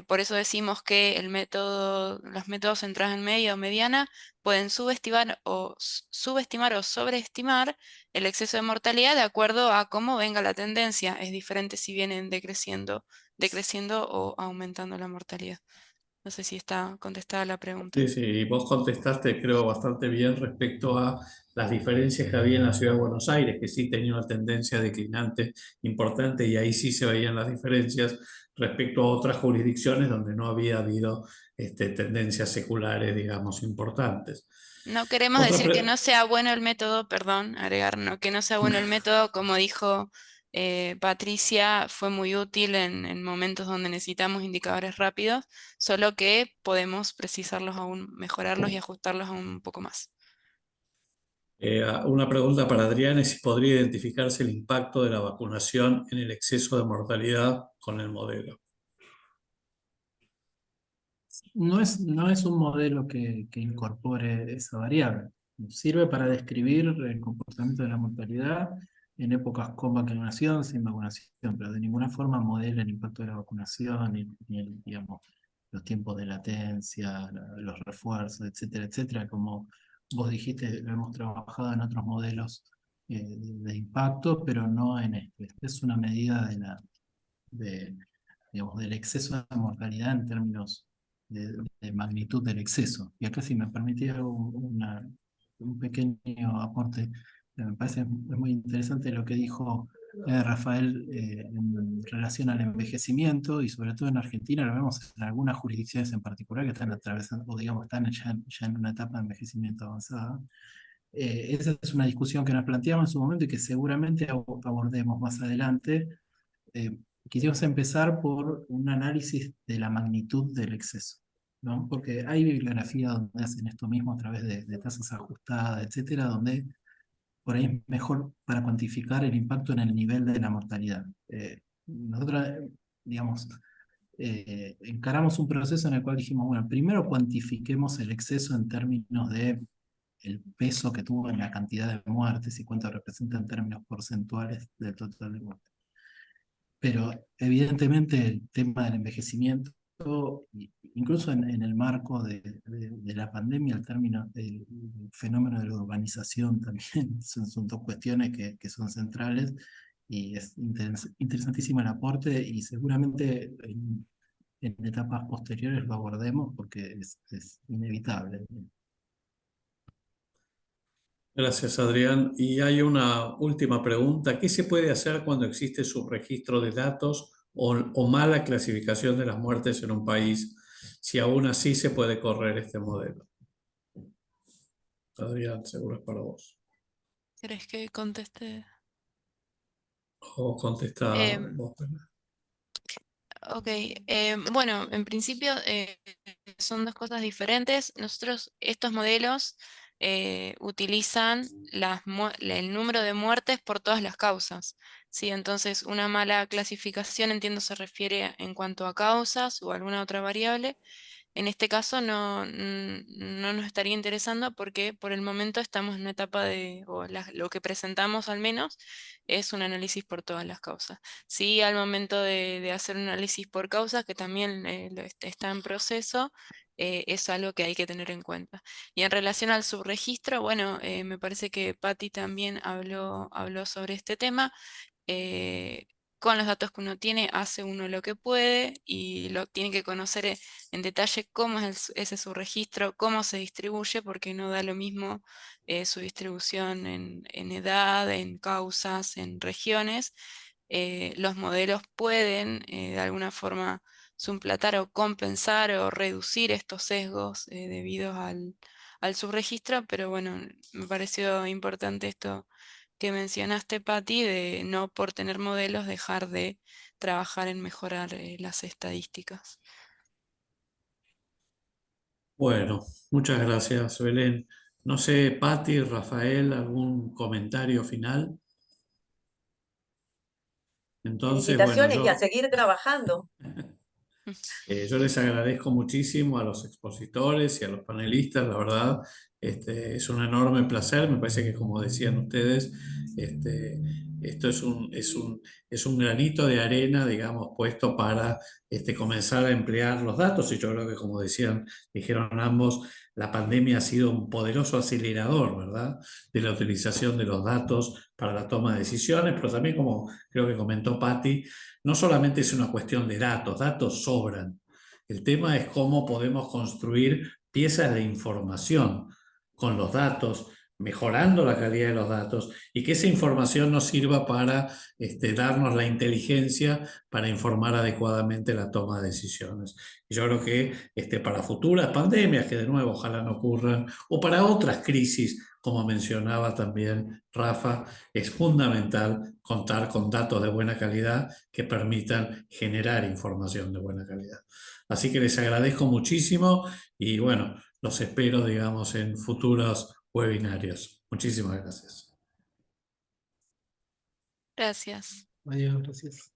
Por eso decimos que los métodos centrados en media o mediana pueden subestimar o sobreestimar el exceso de mortalidad de acuerdo a cómo venga la tendencia. Es diferente si vienen decreciendo o aumentando la mortalidad. No sé si está contestada la pregunta. Sí, sí, vos contestaste, creo, bastante bien respecto a las diferencias que había en la ciudad de Buenos Aires, que sí tenía una tendencia declinante importante y ahí sí se veían las diferencias respecto a otras jurisdicciones donde no había habido tendencias seculares, digamos, importantes. No queremos Otra decir que pre- no sea bueno el método, perdón, agregar, no, que no sea bueno el método, como dijo Patricia, fue muy útil en momentos donde necesitamos indicadores rápidos, solo que podemos precisarlos aún, mejorarlos y ajustarlos aún un poco más. Una pregunta para Adrián es si podría identificarse el impacto de la vacunación en el exceso de mortalidad con el modelo. No es un modelo que incorpore esa variable. Sirve para describir el comportamiento de la mortalidad en épocas con vacunación, sin vacunación, pero de ninguna forma modela el impacto de la vacunación, digamos, los tiempos de latencia, los refuerzos, etcétera, etcétera. Como vos dijiste, lo hemos trabajado en otros modelos de impacto, pero no en este. Este es una medida de, digamos, del exceso de mortalidad en términos de magnitud del exceso. Y acá, si me permitís un pequeño aporte, me parece es muy interesante lo que dijo Rafael en relación al envejecimiento, y sobre todo en Argentina lo vemos en algunas jurisdicciones en particular que están atravesando, o digamos, están ya en una etapa de envejecimiento avanzada. Esa es una discusión que nos planteamos en su momento y que seguramente abordemos más adelante. eh, Quisimos empezar por un análisis de la magnitud del exceso, ¿no? Porque hay bibliografía donde hacen esto mismo a través de tasas ajustadas, etcétera, donde por ahí es mejor para cuantificar el impacto en el nivel de la mortalidad. Nosotros, digamos, encaramos un proceso en el cual dijimos, bueno, primero cuantifiquemos el exceso en términos de el peso que tuvo en la cantidad de muertes y cuánto representa en términos porcentuales del total de muertes. Pero evidentemente el tema del envejecimiento, incluso en el marco de la pandemia, el término del fenómeno de la urbanización también son dos cuestiones que son centrales, y es interesantísimo el aporte, y seguramente en etapas posteriores lo abordemos porque es inevitable. Gracias, Adrián. Y hay una última pregunta. ¿Qué se puede hacer cuando existe subregistro de datos o mala clasificación de las muertes en un país, si aún así se puede correr este modelo? Adrián, seguro es para vos. ¿Querés que conteste? O contesta Em, vos. Ok, bueno, en principio son dos cosas diferentes. Nosotros, estos modelos utilizan el número de muertes por todas las causas, ¿sí? Entonces, una mala clasificación, entiendo, se refiere en cuanto a causas o alguna otra variable. En este caso no nos estaría interesando porque por el momento estamos en una etapa lo que presentamos al menos es un análisis por todas las causas. Sí, al momento de hacer un análisis por causas, que también está en proceso, es algo que hay que tener en cuenta. Y en relación al subregistro, bueno, me parece que Patti también habló sobre este tema. Con los datos que uno tiene, hace uno lo que puede y lo tiene que conocer en detalle cómo es ese subregistro, cómo se distribuye, porque no da lo mismo su distribución en edad, en causas, en regiones. Los modelos pueden de alguna forma suplantar o compensar o reducir estos sesgos debido al subregistro, pero bueno, me pareció importante esto que mencionaste, Patti, de no por tener modelos dejar de trabajar en mejorar las estadísticas. Bueno, muchas gracias, Belén. No sé, Patti, Rafael, ¿algún comentario final? Entonces, bueno, Felicitaciones y a seguir trabajando. Yo les agradezco muchísimo a los expositores y a los panelistas, la verdad, es un enorme placer. Me parece que, como decían ustedes, esto es un granito de arena, digamos, puesto para comenzar a emplear los datos. Y yo creo que, como dijeron ambos, la pandemia ha sido un poderoso acelerador, ¿verdad?, de la utilización de los datos para la toma de decisiones, pero también, como creo que comentó Patti, no solamente es una cuestión de datos, datos sobran. El tema es cómo podemos construir piezas de información con los datos, mejorando la calidad de los datos y que esa información nos sirva para darnos la inteligencia para informar adecuadamente la toma de decisiones. Y yo creo que para futuras pandemias, que de nuevo ojalá no ocurran, o para otras crisis, como mencionaba también Rafa, es fundamental contar con datos de buena calidad que permitan generar información de buena calidad. Así que les agradezco muchísimo y bueno, los espero, digamos, en futuros webinarios. Muchísimas gracias. Gracias. Adiós, gracias.